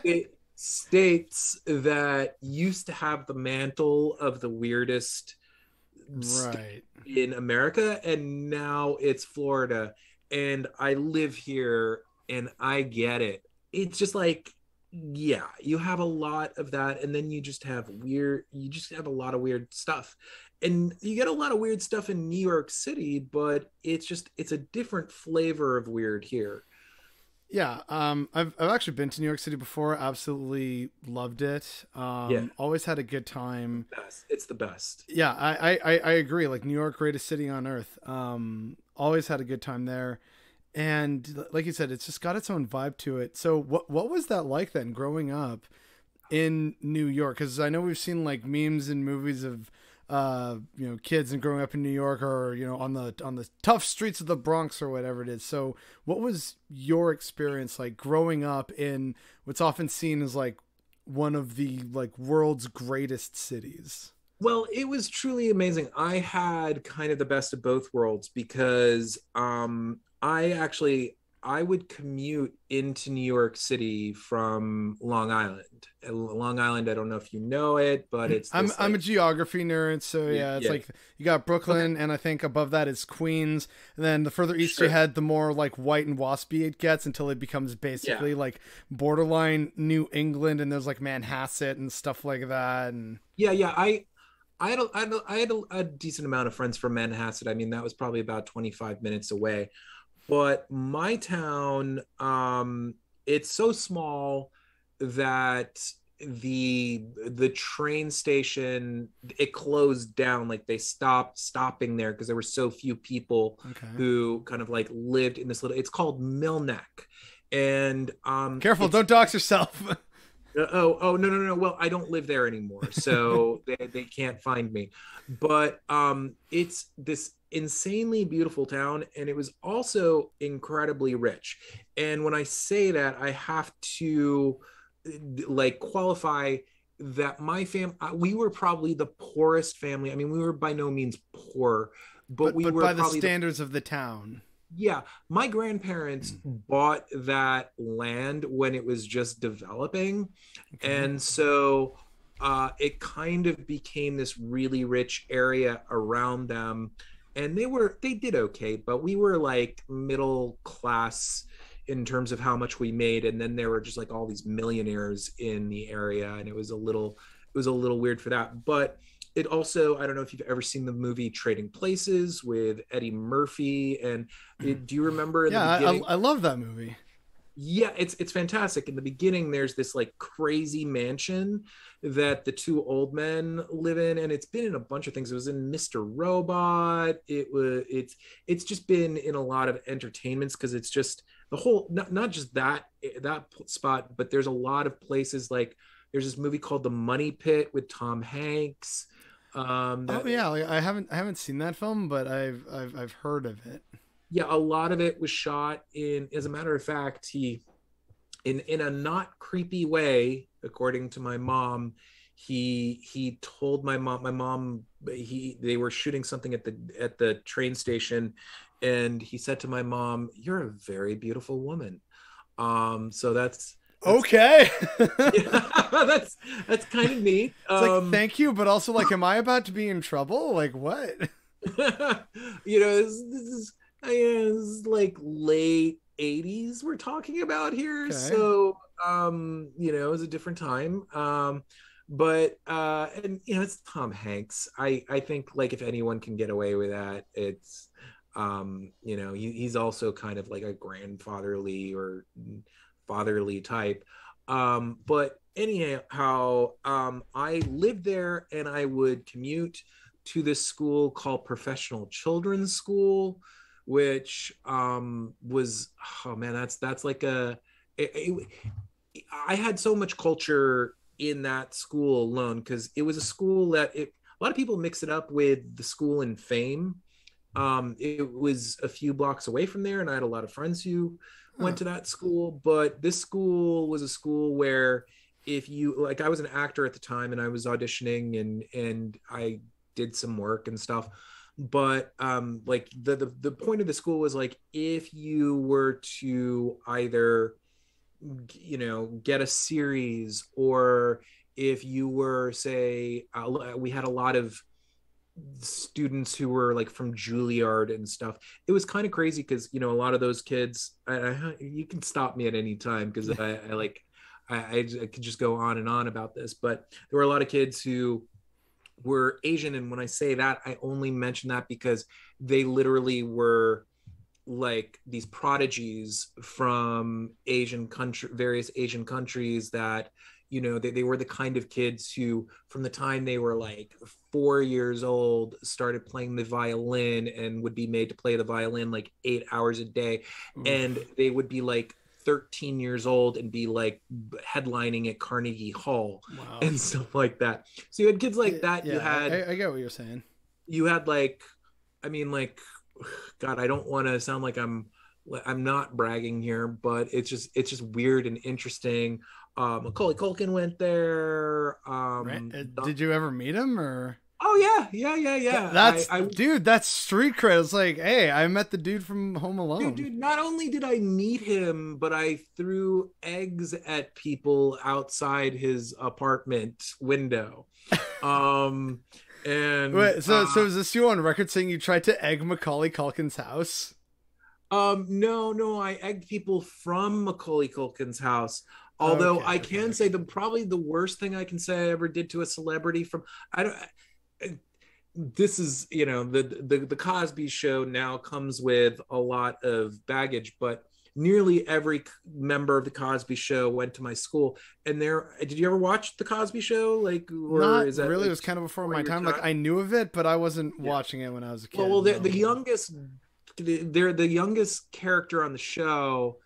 States that used to have the mantle of the weirdest Right. in America, and now it's Florida, and I live here, and I get it. It's just like, yeah, you have a lot of that, and then you just have a lot of weird stuff, and you get a lot of weird stuff in New York City, but it's a different flavor of weird here. Yeah, I've actually been to New York City before. Absolutely loved it. Yeah, Always had a good time. best. It's the best. Yeah, I agree. Like New York, greatest city on earth. Always had a good time there, and like you said, it's just got its own vibe to it. So what was that like then, growing up in New York? Because I know we've seen like memes and movies of kids and growing up in New York, or on the tough streets of the Bronx or whatever it is. So what was your experience like growing up in what's often seen as like one of the like world's greatest cities? Well, it was truly amazing. I had kind of the best of both worlds because I would commute into New York City from Long Island. Long Island, I don't know if you know it, but it's I'm a geography nerd, so yeah, it's like you got Brooklyn, okay, and I think above that is Queens, and then the further east you head, the more like white and waspy it gets until it becomes basically like borderline New England, and there's like Manhasset and stuff like that. And I had a decent amount of friends from Manhasset. I mean, that was probably about 25 minutes away. But my town, it's so small that the train station, it closed down. Like they stopped stopping there because there were so few people who kind of like lived in this little. It's called Millneck, and careful, don't dox yourself. Oh no. Well, I don't live there anymore, so they can't find me. But it's this insanely beautiful town, and it was also incredibly rich. And when I say that, I have to like qualify that my family, we were probably the poorest family. I mean, we were by no means poor, but we were by the standards of the town. Yeah, my grandparents bought that land when it was just developing. And so it kind of became this really rich area around them. And they did okay, but we were like middle class in terms of how much we made. And then there were just like all these millionaires in the area, and it was a little weird for that. But it also, I don't know if you've ever seen the movie Trading Places with Eddie Murphy. And do you remember? I love that movie. Yeah, it's fantastic. In the beginning, there's this like crazy mansion that the two old men live in, and it's been in a bunch of things. It was in Mr. Robot. It's just been in a lot of entertainments because it's just the whole not just that spot, but there's a lot of places like there's this movie called The Money Pit with Tom Hanks. Oh That yeah, like, I haven't seen that film, but I've heard of it. Yeah, a lot of it was shot in. As a matter of fact, he in a not creepy way, according to my mom, he told my mom he they were shooting something at the train station, and he said to my mom, "You're a very beautiful woman." So that's Okay. yeah, that's kind of neat. It's like thank you, but also like, am I about to be in trouble? Like what? This is like late 80s we're talking about here, Okay. so it was a different time. But and it's Tom Hanks. I think like if anyone can get away with that, it's he's also kind of like a grandfatherly or fatherly type. But anyhow, I lived there and I would commute to this school called Professional Children's School, which was, oh man, that's like I had so much culture in that school alone because it was a school that a lot of people mix it up with the school in Fame. It was a few blocks away from there, and I had a lot of friends who Huh. went to that school. But this school was a school where if you like, I was an actor at the time, and I was auditioning, and I did some work and stuff. But like the point of the school was like if you were to either get a series, or if you were say we had a lot of students who were like from Juilliard and stuff. It was kind of crazy because a lot of those kids. You can stop me at any time because I could just go on and on about this, but there were a lot of kids who were Asian, and when I say that, I only mention that because they literally were like these prodigies from various Asian countries that they were the kind of kids who from the time they were like 4 years old started playing the violin and would be made to play the violin like 8 hours a day, and Oof. they would be like 13 years old and be like headlining at Carnegie Hall Wow. and stuff like that. So you had kids like that. You Yeah, had I get what you're saying. you had like, I mean, like, God, I don't want to sound like I'm not bragging here, but it's just weird and interesting. Macaulay Culkin went there. Right? Did you ever meet him or? Oh yeah, yeah, yeah, yeah. That's I dude. That's street cred. It's like, hey, I met the dude from Home Alone. dude, not only did I meet him, but I threw eggs at people outside his apartment window. Um, and Wait, so is this you on record saying you tried to egg Macaulay Culkin's house? no, I egged people from Macaulay Culkin's house. Although Okay, I okay, can say okay. probably the worst thing I can say I ever did to a celebrity from I don't this is the Cosby show now comes with a lot of baggage, but nearly every member of the Cosby show went to my school. And there, did you ever watch the Cosby show, like, or Not is that really. It like was kind of before before my your time. Like time? I knew of it, but I wasn't Yeah. watching it when I was a Well, kid. the No. youngest, they're the youngest character on the show,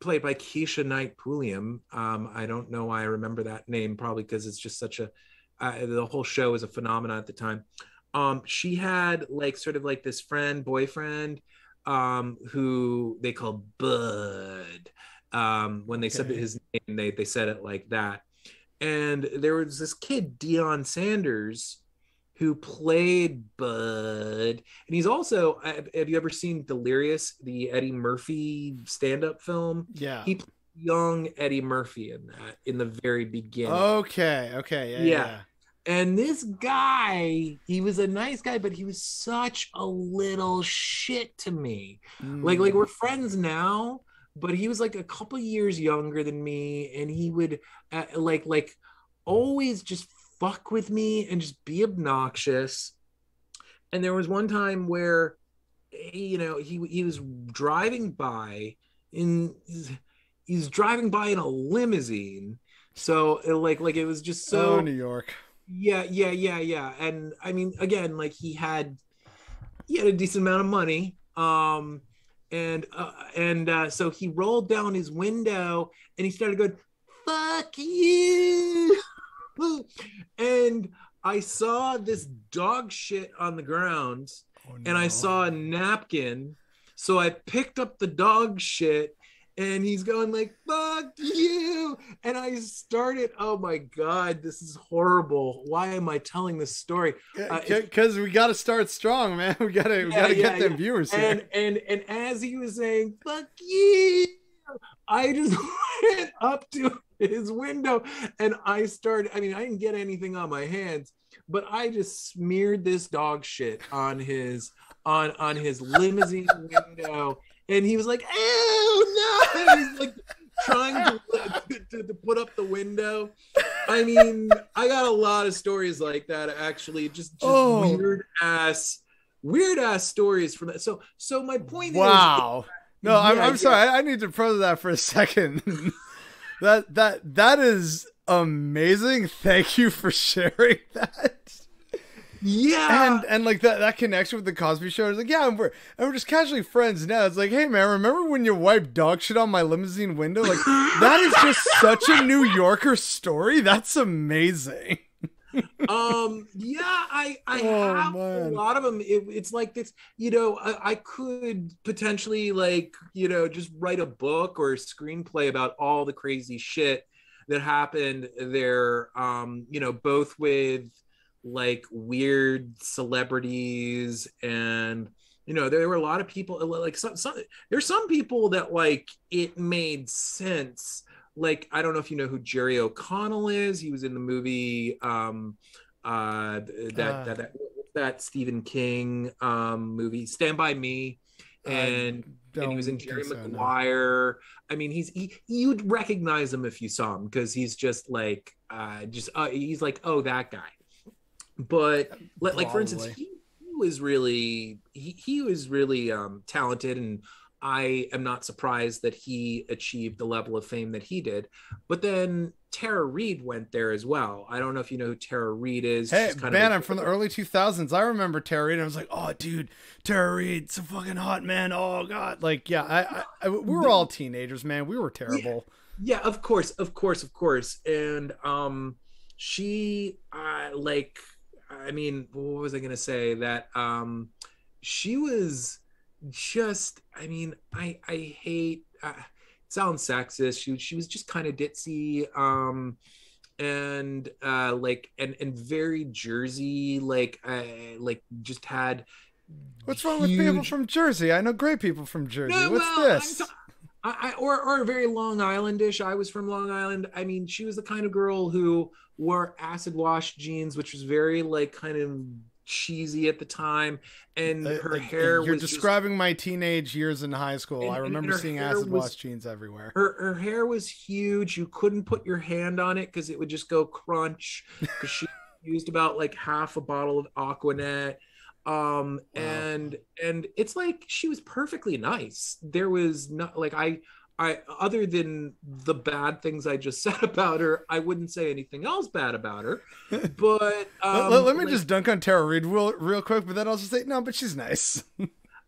played by Keisha Knight Pulliam. I don't know why I remember that name, probably because it's just such a the whole show is a phenomenon at the time. She had like sort of like this boyfriend, who they called Bud. When they said Okay. his name, they said it like that. And there was this kid, Deion Sanders, who played Bud. And he's also, have you ever seen Delirious, the Eddie Murphy stand-up film? Yeah. He played young Eddie Murphy in that in the very beginning. Okay. Okay. Yeah. Yeah. Yeah. And this guy, he was a nice guy, but he was such a little shit to me. Like Mm. we're friends now, but he was like a couple years younger than me, and he would like always just fuck with me and just be obnoxious. And there was one time where he was driving by, in he's driving by in a limousine. So like it was just Oh, so New York. yeah. And I mean, again, like he had a decent amount of money. So he rolled down his window and he started going, "Fuck you!" And I saw this dog shit on the ground, Oh and I no. saw a napkin. So I picked up the dog shit, and he's going like, "Fuck you!" And I started, oh my god, this is horrible. Why am I telling this story? Because we got to start strong, man. We Yeah, gotta get yeah. them viewers here. And as he was saying, "Fuck you," I just went up to his window and I started. I mean, I didn't get anything on my hands, but I just smeared this dog shit on his limousine window, and he was like, "Oh no!" He's like trying to put up the window. I mean, I got a lot of stories like that actually, just Oh, weird ass stories from that. So my point is, wow. No, yeah, I'm yeah, sorry. I need to process that for a second. That is amazing. Thank you for sharing that. yeah. And like that connection with the Cosby Show is like, yeah, and we're just casually friends now. It's like, hey man, remember when you wiped dog shit on my limousine window? Like that is just such a New Yorker story. That's amazing. Yeah, I Oh have a man. lot of them. It's like this, I could potentially, like, just write a book or a screenplay about all the crazy shit that happened there, both with like weird celebrities, and there were a lot of people, like there's some people that, like, it made sense. Like, I don't know if you know who Jerry O'Connell is. He was in the movie, that Uh, that that, that Stephen King movie Stand By Me, I and he was don't in think Jerry so. No. Maguire. I mean, you'd recognize him if you saw him, because he's just like, he's like, oh, that guy. But like, for instance, Probably. he was really talented, and I am not surprised that he achieved the level of fame that he did. But then Tara Reid went there as well. I don't know if you know who Tara Reid is. Hey, She's kind of man, I'm from the early 2000s. I remember Tara Reid. And I was like, oh, dude, Tara Reid, so fucking hot, man. Oh, God. Like, yeah, we were all teenagers, man. We were yeah, terrible. yeah, of course. And she like, I mean, what was I gonna say? That she was just, I mean, I hate, it sounds sexist. She was just kind of ditzy, and like, and very Jersey, like just had What's wrong with people huge. from Jersey? I know great people from Jersey. No, What's well, this? or very Long Islandish. I was from Long Island. I mean, she was the kind of girl who wore acid wash jeans, which was very, like, kind of cheesy at the time, and her hair You're was just, describing my teenage years in high school. I and remember her seeing hair acid wash was jeans everywhere. her hair was huge. You couldn't put your hand on it because it would just go crunch, because she used about like half a bottle of Aquanet. Wow. And it's like, she was perfectly nice. There was not, like, I other than the bad things I just said about her, I wouldn't say anything else bad about her. But Let me like, just dunk on Tara Reid real quick, but then I'll just say, no, but she's nice.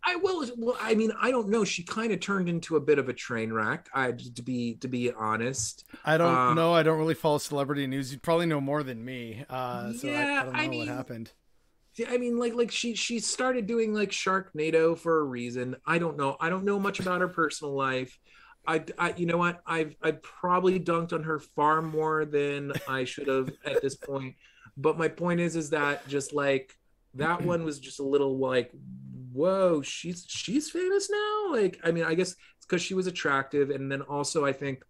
I will. Well, I mean, I don't know. She kind of turned into a bit of a train wreck. To be honest. I don't Uh, know. I don't really follow celebrity news. You'd probably know more than me. So I yeah, don't know what happened. like she started doing like Sharknado for a reason. I don't know. I don't know much about her personal life. You know what? I probably dunked on her far more than I should have at this point. But my point is that, just like, that one was just a little like, whoa, she's famous now. Like, I mean, I guess it's because she was attractive, and then also I think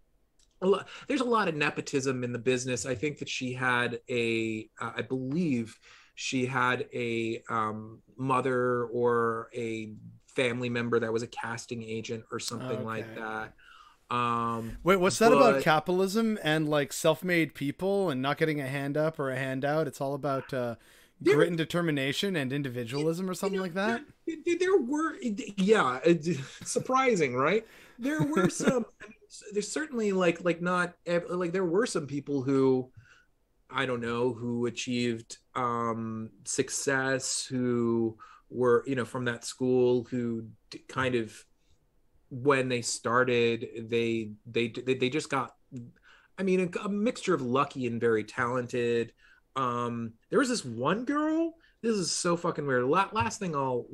there's a lot of nepotism in the business. I think that she had I believe she had a mother or a family member that was a casting agent or something like Okay. that. Wait, what's that about But capitalism and like self-made people and not getting a hand up or a handout? It's all about grit and determination and individualism or something like that. There were, yeah, surprising, right? There were some. I mean, there's certainly not like there were some people who, I don't know, who achieved success, who were, from that school, who kind of, when they started, they just got, I mean, a mixture of lucky and very talented. There was this one girl. This is so fucking weird. Last thing I'll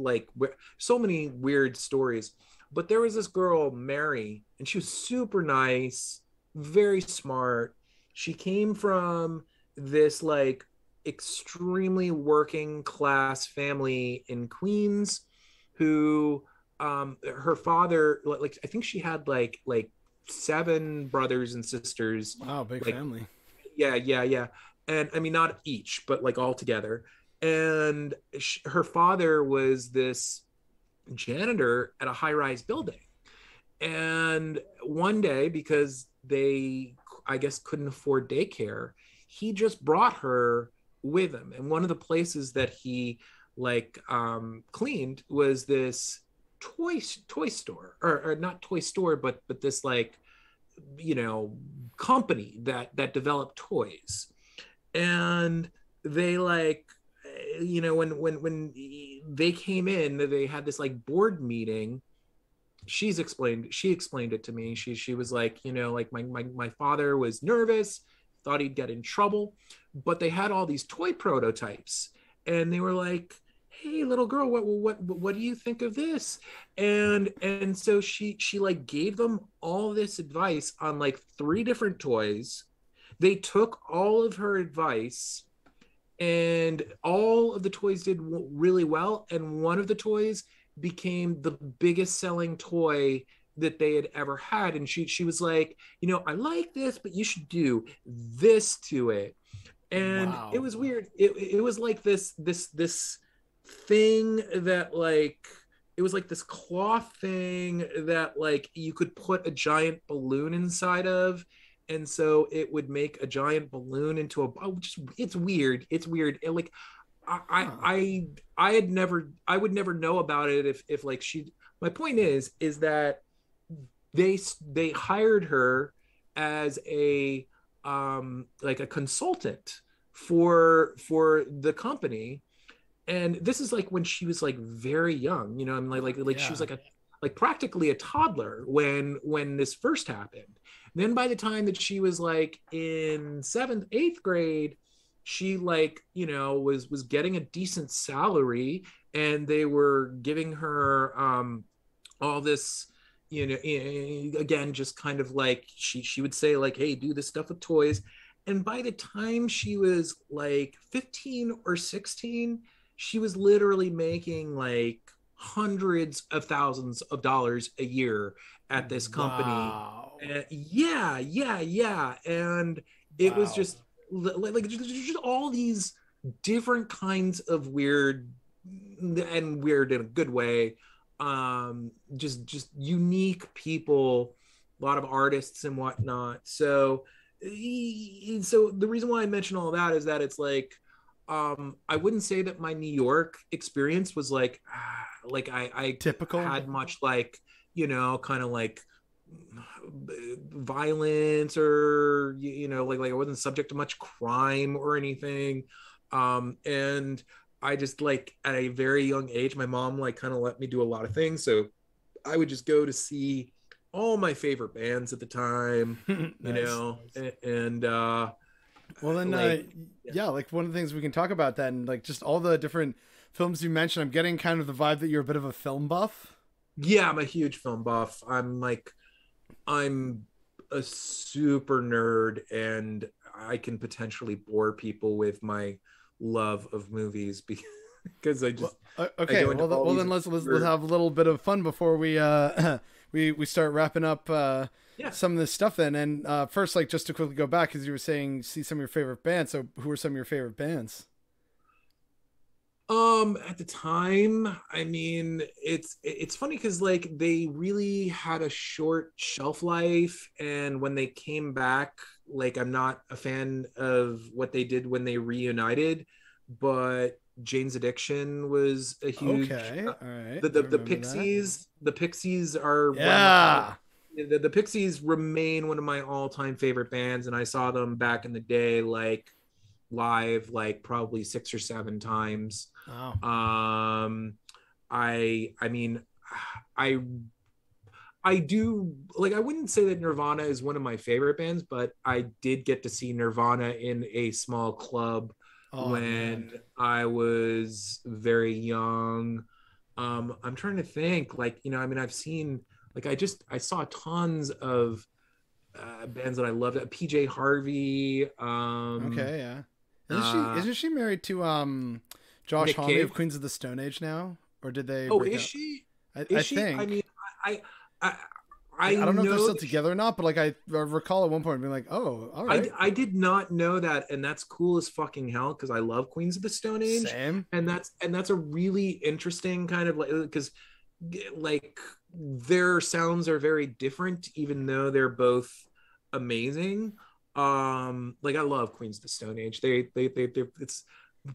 so many weird stories, but there was this girl, Mary, and she was super nice, very smart. She came from this extremely working class family in Queens, who her father, I think she had like 7 brothers and sisters. Wow, big family. Yeah. And I mean, not each, but all together. And her father was this janitor at a high-rise building. And one day, because they, I guess, couldn't afford daycare, he just brought her with him. And one of the places that he cleaned was this toy store, or not toy store, but this company that developed toys. And they when they came in, they had this board meeting. She explained it to me. She was my father was nervous, thought he'd get in trouble, but they had all these toy prototypes, and they were like, hey, little girl, what do you think of this? And so she gave them all this advice on 3 different toys. They took all of her advice, and all of the toys did really well. And one of the toys became the biggest selling toy that they had ever had. And she was like, I like this, but you should do this to it. And wow. It was weird. It was this thing that it was this cloth thing that you could put a giant balloon inside of, and so it would make a giant balloon into it's weird. I would never know about it if she. My point is that they hired her as a a consultant for the company. And this is when she was very young, I mean, yeah. She was practically a toddler when this first happened. And then by the time that she was in 7th, 8th grade, she was getting a decent salary, and they were giving her all this, again, just kind of she would say hey, do this stuff with toys. And by the time she was 15 or 16, she was literally making hundreds of thousands of dollars a year at this company. Wow. Yeah. And it was just just all these different kinds of weird, and weird in a good way, just unique people, a lot of artists and whatnot. So the reason why I mention all that is that it's I wouldn't say that my New York experience was I typical, had much kind of violence, or I wasn't subject to much crime or anything. And I just at a very young age, my mom kind of let me do a lot of things, so I would just go to see all my favorite bands at the time. Nice. And well then one of the things we can talk about then, just all the different films you mentioned. I'm getting kind of the vibe that you're a bit of a film buff. Yeah, I'm a huge film buff. I'm a super nerd, and I can potentially bore people with my love of movies because I just okay. Well then let's have a little bit of fun before we we start wrapping up some of this stuff then. And first, just to quickly go back, because you were saying see some of your favorite bands. So who are some of your favorite bands? At the time, I mean, it's funny because they really had a short shelf life, and when they came back, I'm not a fan of what they did when they reunited, but Jane's Addiction was a huge. Okay, all right, The I the the remember that. Pixies are one of my Yeah. the Pixies remain one of my all-time favorite bands, and I saw them back in the day, like live, like probably 6 or 7 times. Oh, Um, I mean, I I do like, I wouldn't say that Nirvana is one of my favorite bands, but I did get to see Nirvana in a small club oh man. when I was very young. I'm trying to think, like, I mean, I've seen, like, I saw tons of bands that I loved. PJ Harvey, Okay, yeah. Isn't she uh, isn't she married to Josh Nick Homme of Cave. Queens of the Stone Age now? Or did they Oh, break is up? she? I Is she? I mean, think. I, I, I Like I don't know if they're know still that together or not, but like I recall at one point being like, "Oh, all right, I did not know that, and that's cool as fucking hell because I love Queens of the Stone Age, same." and that's a really interesting kind of, like, because like their sounds are very different, even though they're both amazing. Like, I love Queens of the Stone Age. They it's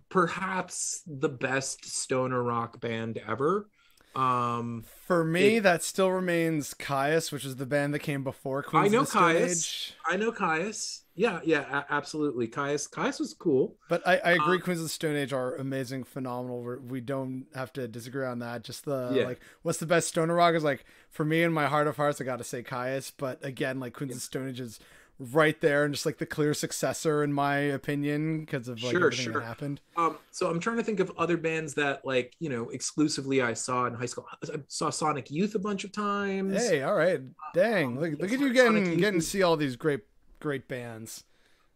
perhaps the best stoner rock band ever. For me, It that still remains Caius, which is the band that came before I Queens of know the Stone Caius. Age. I know Caius. Yeah, yeah, absolutely. Caius was cool. But I agree, Um, Queens of the Stone Age are amazing, phenomenal. We don't have to disagree on that. Just the yeah, like, what's the best stoner rock is like for me in my heart of hearts, I got to say Caius. But again, like Queens yeah. of the Stone Age is right there and just like the clear successor in my opinion because of like Sure, everything that sure. happened. So I'm trying to think of other bands that, like, exclusively I saw in high school. I saw Sonic Youth a bunch of times. Hey, all right, dang, look at you Sonic Youth getting to is. see all these great bands.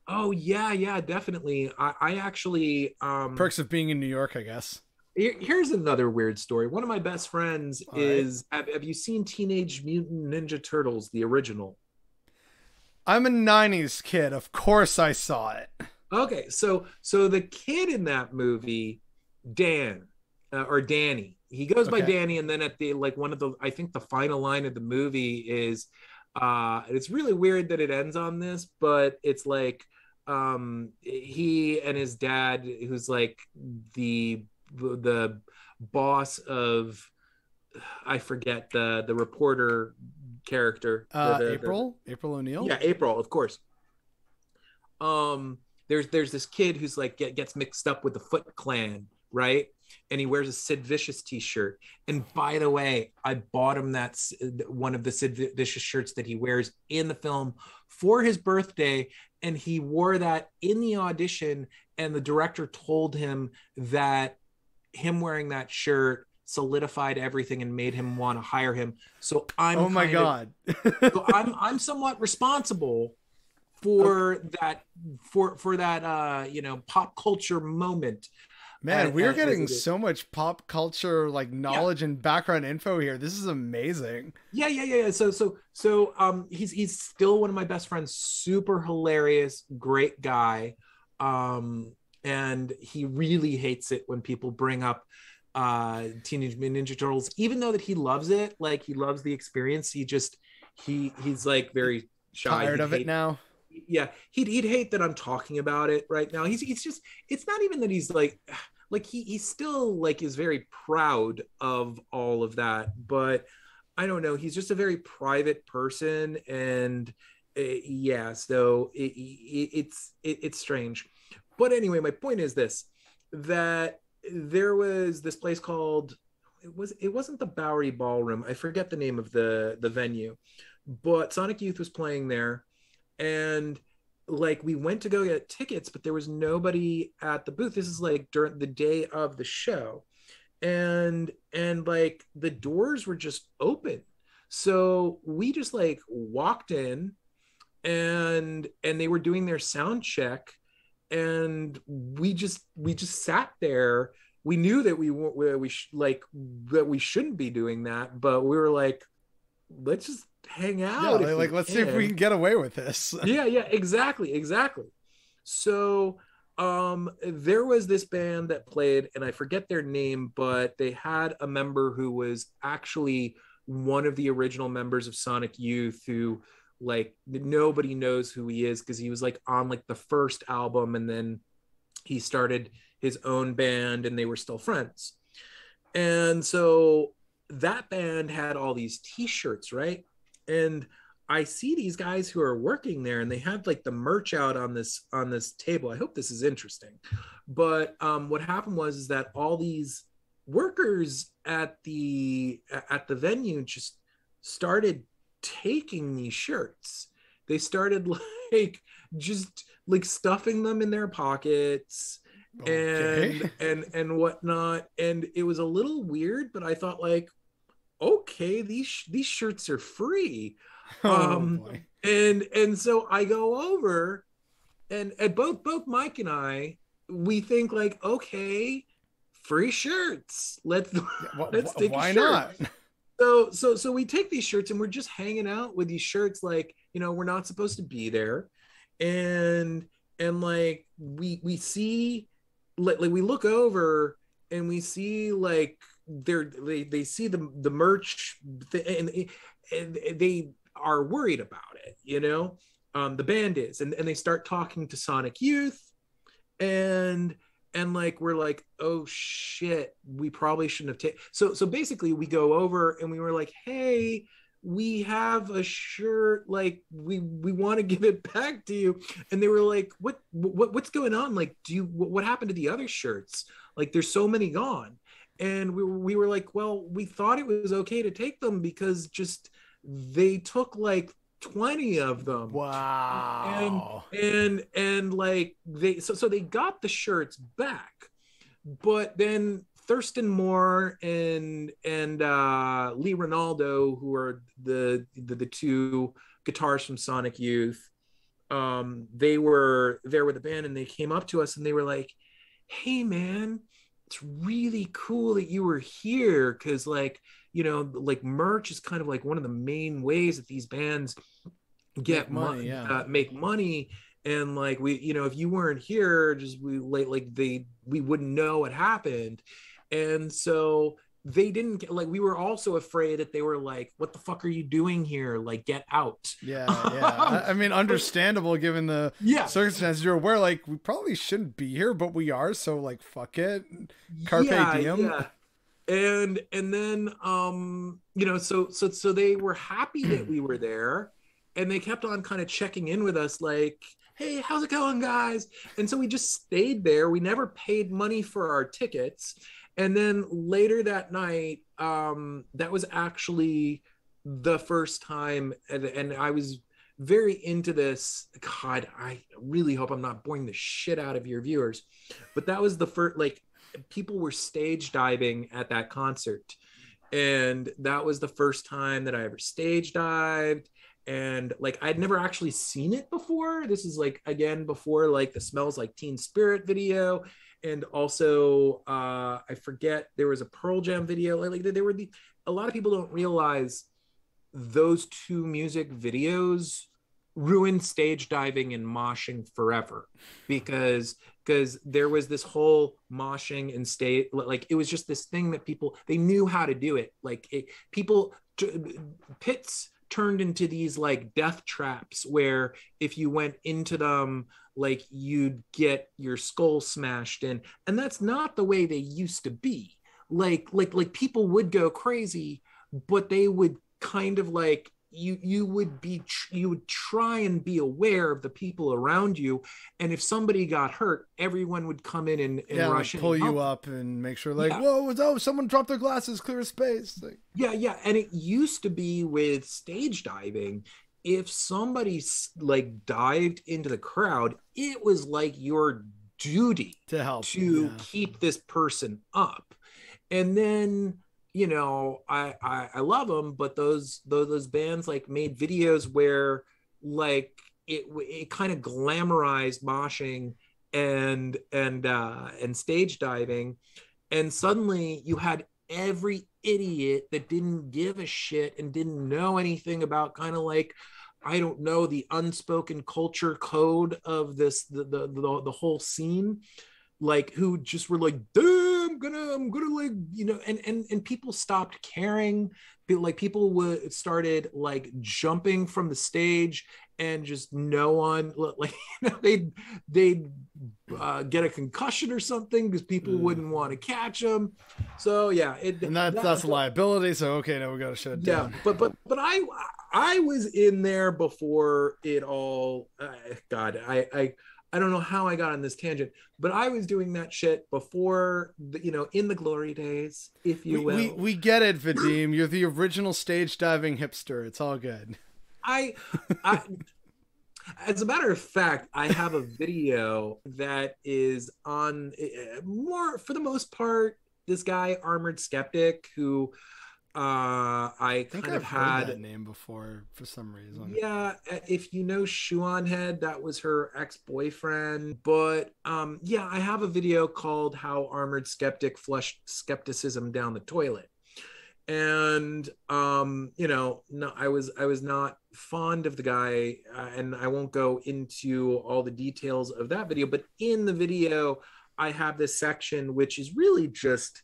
Oh yeah, yeah, definitely. I actually Perks of being in New York, I guess. here's another weird story. One of my best friends All right. is. Have you seen Teenage Mutant Ninja Turtles, the original? I'm a 90s kid. Of course I saw it. Okay, so the kid in that movie, Dan, or Danny, he goes by Okay. Danny, and then at the, like, one of the, I think the final line of the movie is, it's really weird that it ends on this, but it's like, he and his dad, who's like the boss of, I forget the reporter character, April O'Neil. yeah, April, of course. um there's this kid who's like gets mixed up with the Foot Clan, right? And he wears a Sid Vicious t-shirt. And by the way, I bought him that one of the Sid Vicious shirts that he wears in the film for his birthday, and he wore that in the audition, and the director told him that him wearing that shirt solidified everything and made him want to hire him. So Oh my god. I'm somewhat responsible Okay. for that, for that pop culture moment, Man, we are as getting it is. so much pop culture like Yeah, knowledge and background info here. This is amazing. yeah. So he's still one of my best friends, super hilarious, great guy. And he really hates it when people bring up Teenage Mutant Ninja Turtles, even though that he loves it, like he loves the experience. He's like very shy. Tired He'd of it hate, now. yeah, he'd hate that I'm talking about it right now. He's just, it's not even that he's like he still like is very proud of all of that, but I don't know, he's just a very private person. And yeah, so it's strange. But anyway, my point is this, that there was this place called, it wasn't the Bowery Ballroom, I forget the name of the venue, but Sonic Youth was playing there. And like, we went to go get tickets, but there was nobody at the booth. This is like during the day of the show, and like the doors were just open, so we just like walked in, and they were doing their sound check, and we just sat there. We knew that like that we shouldn't be doing that, but we were like, let's just hang Yeah, out if we let's see if we can. can get away with this. Yeah, yeah, exactly. So there was this band that played, and I forget their name, but they had a member who was actually one of the original members of Sonic Youth, who, like, nobody knows who he is because he was like on like the first album, and then he started his own band, and they were still friends. And so that band had all these t-shirts, right? And I see these guys who are working there, and they have like the merch out on this table. I hope this is interesting. But what happened was is that all these workers at the venue just started taking these shirts. They started like just like stuffing them in their pockets, Okay. and whatnot. And it was a little weird, but I thought like, okay, these shirts are free. Oh boy. And so I go over, and both Mike and I, we think like, okay, free shirts. Let's Yeah, let's take a why shirt. not? So we take these shirts, and we're just hanging out with these shirts, like, you know, we're not supposed to be there. And like we see, like we look over, and we see like they see the merch, and they are worried about it, you know. The band is, and they start talking to Sonic Youth, and like we're like, oh shit, we probably shouldn't have taken. So basically we go over, and we were like, hey, we have a shirt, like we want to give it back to you. And they were like, what's going on, like, do you, what happened to the other shirts, like there's so many gone. And we were like, well, we thought it was okay to take them because just they took like 20 of them. Wow. And like they, so they got the shirts back. But then Thurston Moore and Lee Ronaldo, who are the two guitarists from Sonic Youth, they were there with the band, and they came up to us, and they were like, hey man, it's really cool that you were here, because like, you know, like merch is kind of like one of the main ways that these bands get money, make money. And like, we, you know, if you weren't here, just we we wouldn't know what happened. And so they didn't get, like, we were also afraid that they were like, what the fuck are you doing here, like get out. Yeah. I mean, understandable given the circumstances. You're aware, like, we probably shouldn't be here, but we are, so like fuck it, carpe diem. And then you know, so they were happy that we were there, and they kept on kind of checking in with us like, hey, how's it going, guys? And so we just stayed there. We never paid money for our tickets. And then later that night, that was actually the first time, and I was very into this. God, I really hope I'm not boring the shit out of your viewers, but that was the first, like, people were stage diving at that concert. And that was the first time that I ever stage dived. And like, I'd never actually seen it before. This is like, again, before like the Smells Like Teen Spirit video. And also, I forget, there was a Pearl Jam video. Like there were a lot of people don't realize those two music videos ruined stage diving and moshing forever, because there was this whole moshing and stage, like it was just this thing that people, they knew how to do it. Like pits turned into these like death traps where if you went into them, like you'd get your skull smashed in. And that's not the way they used to be. Like people would go crazy, but they would kind of like, you would try and be aware of the people around you, and if somebody got hurt, everyone would come in and rush like pull in, you up and make sure, like, whoa, someone dropped their glasses, clear space. Like, and it used to be with stage diving, if somebody like dived into the crowd, it was like your duty to help, to keep this person up. And then, you know, I love them, but those bands like made videos where like it kind of glamorized moshing and stage diving, and suddenly you had every idiot that didn't give a shit and didn't know anything about kind of like, I don't know, the unspoken culture code of this the whole scene, like who just were like, damn, I'm gonna like, and people stopped caring. Like people would started like jumping from the stage, and just no one like, they'd get a concussion or something because people wouldn't want to catch them. So yeah, and that's a liability. So okay, now we got to shut it down. But I was in there before it all. God, I don't know how I got on this tangent, but I was doing that shit before, in the glory days, if you will. We get it, Vadim. You're the original stage diving hipster. It's all good. I As a matter of fact, I have a video that is on, more for the most part, this guy Armored Skeptic, who I kind of had that name before for some reason. Yeah, if you know Shoe on Head, that was her ex-boyfriend. But yeah, I have a video called "How Armored Skeptic Flushed Skepticism Down the Toilet." And no, I was not fond of the guy, and I won't go into all the details of that video. But in the video, I have this section which is really just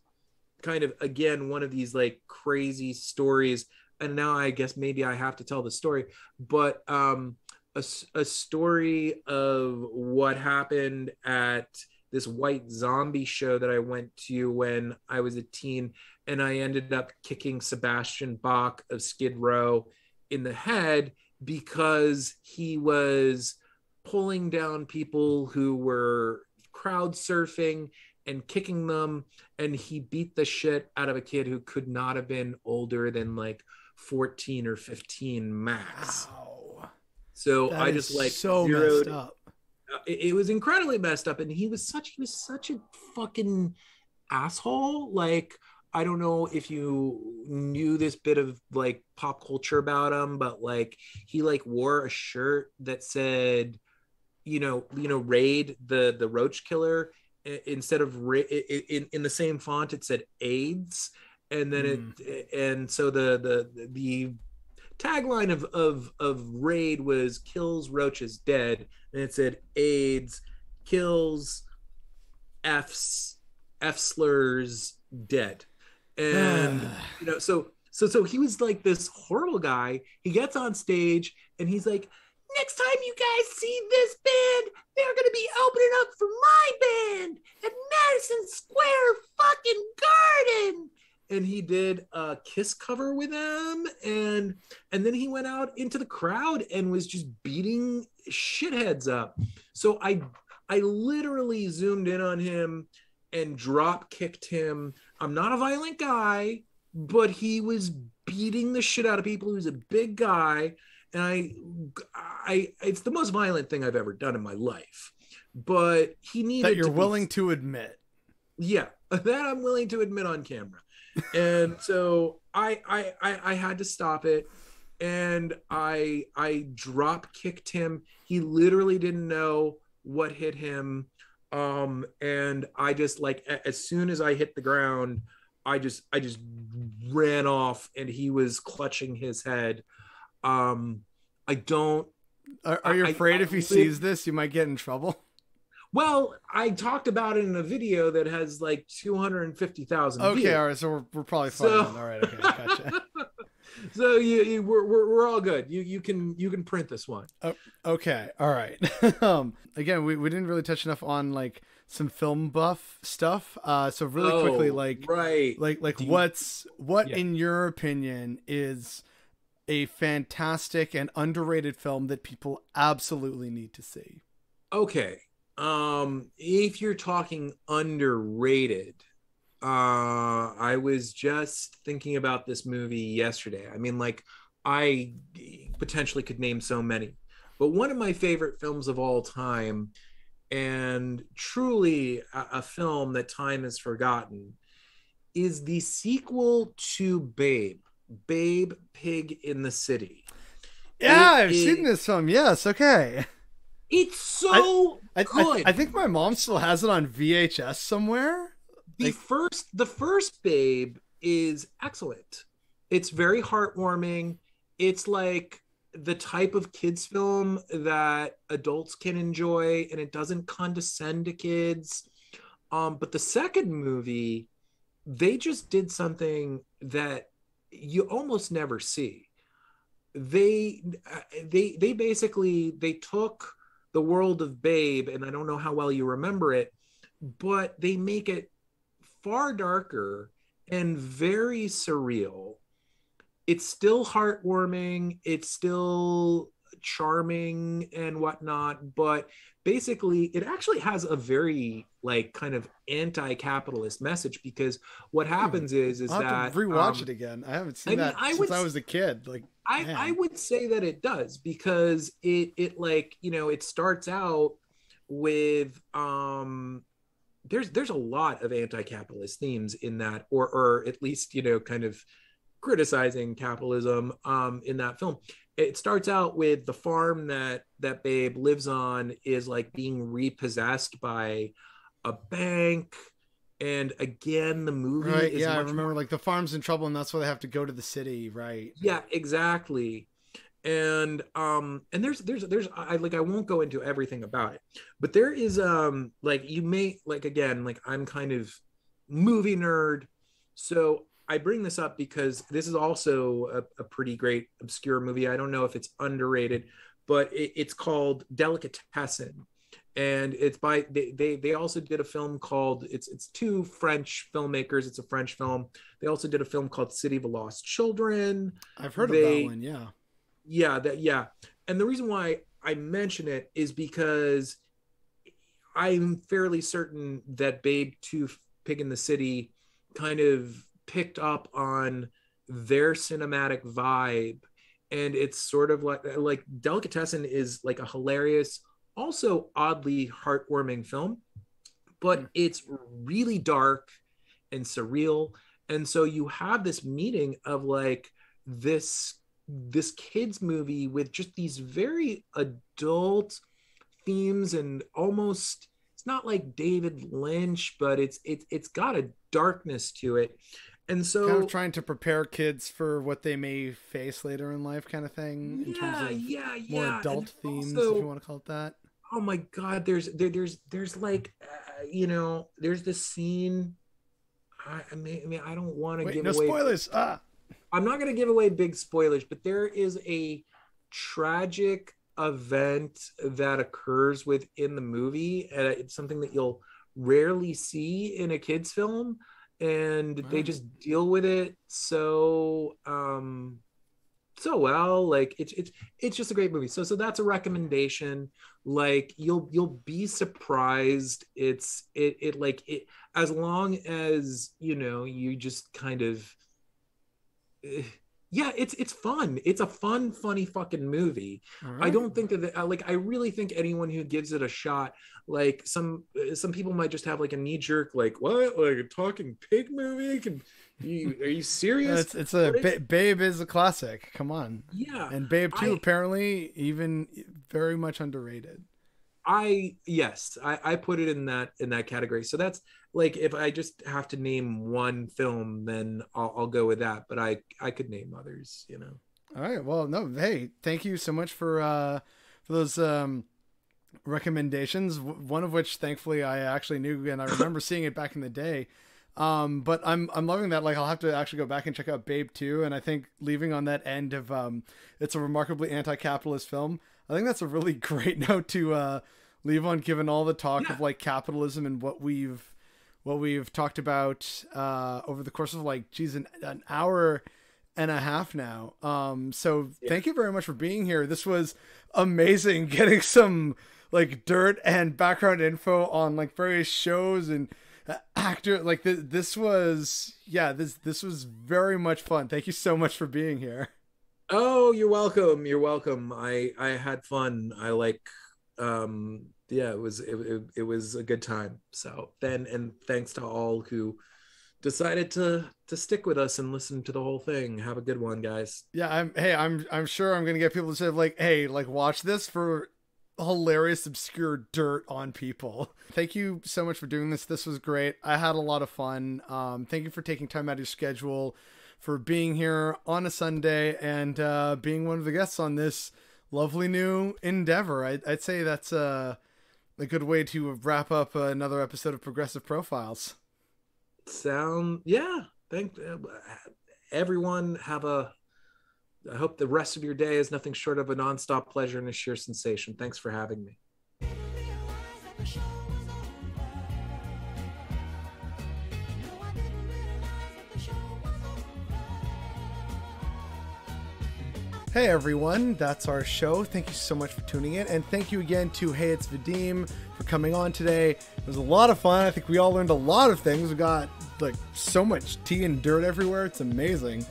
kind of, again, one of these like crazy stories. And now I guess maybe I have to tell the story, but a story of what happened at this white zombie show that I went to when I was a teen, and I ended up kicking Sebastian Bach of Skid Row in the head because he was pulling down people who were crowd surfing and kicking them, and he beat the shit out of a kid who could not have been older than like 14 or 15 max. Wow. So that I just like so messed up. It was incredibly messed up, and he was such a fucking asshole. Like, I don't know if you knew this bit of like pop culture about him, but like he like wore a shirt that said, Raid the roach killer. Instead of in the same font, it said AIDS, and then and so the tagline of Raid was "Kills Roaches Dead," and it said AIDS kills F slurs dead. And so he was like this horrible guy. He gets on stage and he's like, "Next time you guys see this band, they're going to be opening up for my band at Madison Square fucking Garden." And he did a Kiss cover with them. And then he went out into the crowd and was just beating shitheads up. So I literally zoomed in on him and drop kicked him. I'm not a violent guy, but he was beating the shit out of people. He was a big guy. And I it's the most violent thing I've ever done in my life. But he needed that you're willing to admit. Yeah, that I'm willing to admit on camera. And so I had to stop it, and I drop kicked him. He literally didn't know what hit him. And I just, like, as soon as I hit the ground, I just ran off, and he was clutching his head. I don't. Are you afraid if he sees this, you might get in trouble? Well, I talked about it in a video that has like 250,000 views. Okay, all right, so we're probably fine. So, all right, okay, gotcha. So we're all good. You can print this one. Oh, okay, all right. Again, we didn't really touch enough on like some film buff stuff. So really quickly, like right, like what in your opinion is a fantastic and underrated film that people absolutely need to see? Okay. If you're talking underrated, I was just thinking about this movie yesterday. I mean, like, I potentially could name so many, but one of my favorite films of all time, and truly a film that time has forgotten, is the sequel to Babe, Pig in the City. Yeah, I've seen this film. Yes. Okay. It's so good. I think my mom still has it on VHS somewhere. The first Babe is excellent. It's very heartwarming. It's like the type of kids film that adults can enjoy, and it doesn't condescend to kids. But the second movie, they just did something that you almost never see. They basically they took the world of Babe, and I don't know how well you remember it, but they make it far darker and very surreal. It's still heartwarming, it's still charming and whatnot, but basically it actually has a very like kind of anti-capitalist message, because what happens is I'll have that to rewatch it again. I haven't seen that since I was a kid. Like, I would say that it does, because it like, you know, it starts out with there's a lot of anti-capitalist themes in that, or at least, you know, kind of criticizing capitalism in that film. It starts out with the farm that Babe lives on is like being repossessed by a bank. And again, the movie right, is yeah, I much remember more, like the farm's in trouble and that's why they have to go to the city, right? yeah, exactly. And there's I like, I won't go into everything about it, but there is like, you may like, again, like, I'm kind of movie nerd, so I bring this up because this is also a pretty great obscure movie. I don't know if it's underrated, but it's called Delicatessen, and it's by they also did a film called, it's two French filmmakers. It's a French film. They also did a film called City of the Lost Children. I've heard of that They one, yeah. yeah, and the reason why I mention it is because I'm fairly certain that Babe 2, Pig in the City, kind of picked up on their cinematic vibe, and it's sort of like Delicatessen is like a hilarious, also oddly heartwarming film, but it's really dark and surreal. And so you have this meeting of like this kids movie with just these very adult themes, and almost, it's not like David Lynch, but it's got a darkness to it. And so Kind of trying to prepare kids for what they may face later in life, kind of thing, in terms of more adult themes, also, if you want to call it that. oh my god, there's like you know, there's this scene, I mean, I don't want to Wait, give no away spoilers. I'm not going to give away big spoilers, but there is a tragic event that occurs within the movie, and it's something that you'll rarely see in a kids film, and they just deal with it so well. Like, it's just a great movie. So that's a recommendation. Like, you'll be surprised. It like it, as long as, you know, you just kind of, yeah, it's fun. It's a fun, funny fucking movie. Right. I don't think that like, I really think anyone who gives it a shot, like, some people might just have like a knee jerk, like, what, like a talking pig movie? Are you serious? It's a Babe is a classic. Come on. Yeah. And Babe 2 apparently even very much underrated. Yes, I put it in that category. So that's like, if I just have to name one film, then I'll go with that. But I could name others, you know. All right. Well, no, hey, thank you so much for those recommendations. One of which, thankfully, I actually knew, and I remember seeing it back in the day. But I'm loving that. Like, I'll have to actually go back and check out Babe 2. And I think leaving on that end of it's a remarkably anti-capitalist film, I think that's a really great note to leave on, given all the talk of like capitalism and what we've talked about over the course of like, geez, an hour and a half now. So thank you very much for being here. This was amazing, getting some like dirt and background info on like various shows and actor. Like this was very much fun. Thank you so much for being here. Oh, you're welcome. You're welcome. I had fun. I like, yeah, it was a good time. So then, and thanks to all who decided to stick with us and listen to the whole thing. Have a good one, guys. Yeah, I'm sure I'm gonna get people to say like, hey, like, watch this for hilarious obscure dirt on people. Thank you so much for doing this. This was great. I had a lot of fun. Thank you for taking time out of your schedule, for being here on a Sunday, and being one of the guests on this lovely new endeavor. I'd say that's A good way to wrap up another episode of Progressive Profiles. Yeah. Thank everyone. I hope the rest of your day is nothing short of a nonstop pleasure and a sheer sensation. Thanks for having me. Hey everyone, that's our show. Thank you so much for tuning in, and thank you again to Hey It's Vadim for coming on today. It was a lot of fun. I think we all learned a lot of things. We got like so much tea and dirt everywhere. It's amazing.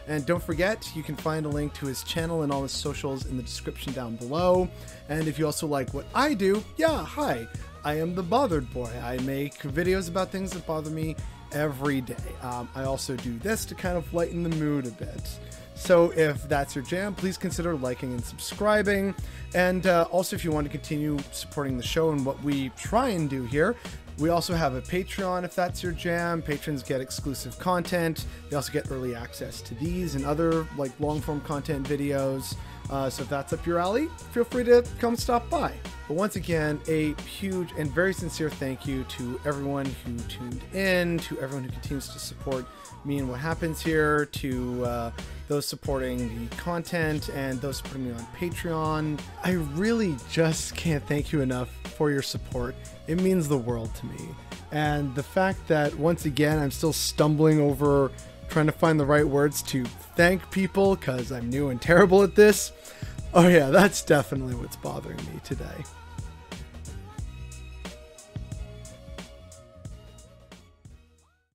And don't forget, you can find a link to his channel and all his socials in the description down below. And if you also like what I do, yeah, hi, I am the Bothered Boy. I make videos about things that bother me every day. I also do this to kind of lighten the mood a bit. So if that's your jam, please consider liking and subscribing. And also, if you want to continue supporting the show and what we try and do here, we also have a Patreon if that's your jam. Patrons get exclusive content. They also get early access to these and other like long-form content videos. So if that's up your alley, feel free to come stop by. But once again, a huge and very sincere thank you to everyone who tuned in, to everyone who continues to support me and what happens here, to those supporting the content and those supporting me on Patreon. I really just can't thank you enough for your support. It means the world to me. And the fact that once again, I'm still stumbling over trying to find the right words to thank people because I'm new and terrible at this. Oh yeah, that's definitely what's bothering me today.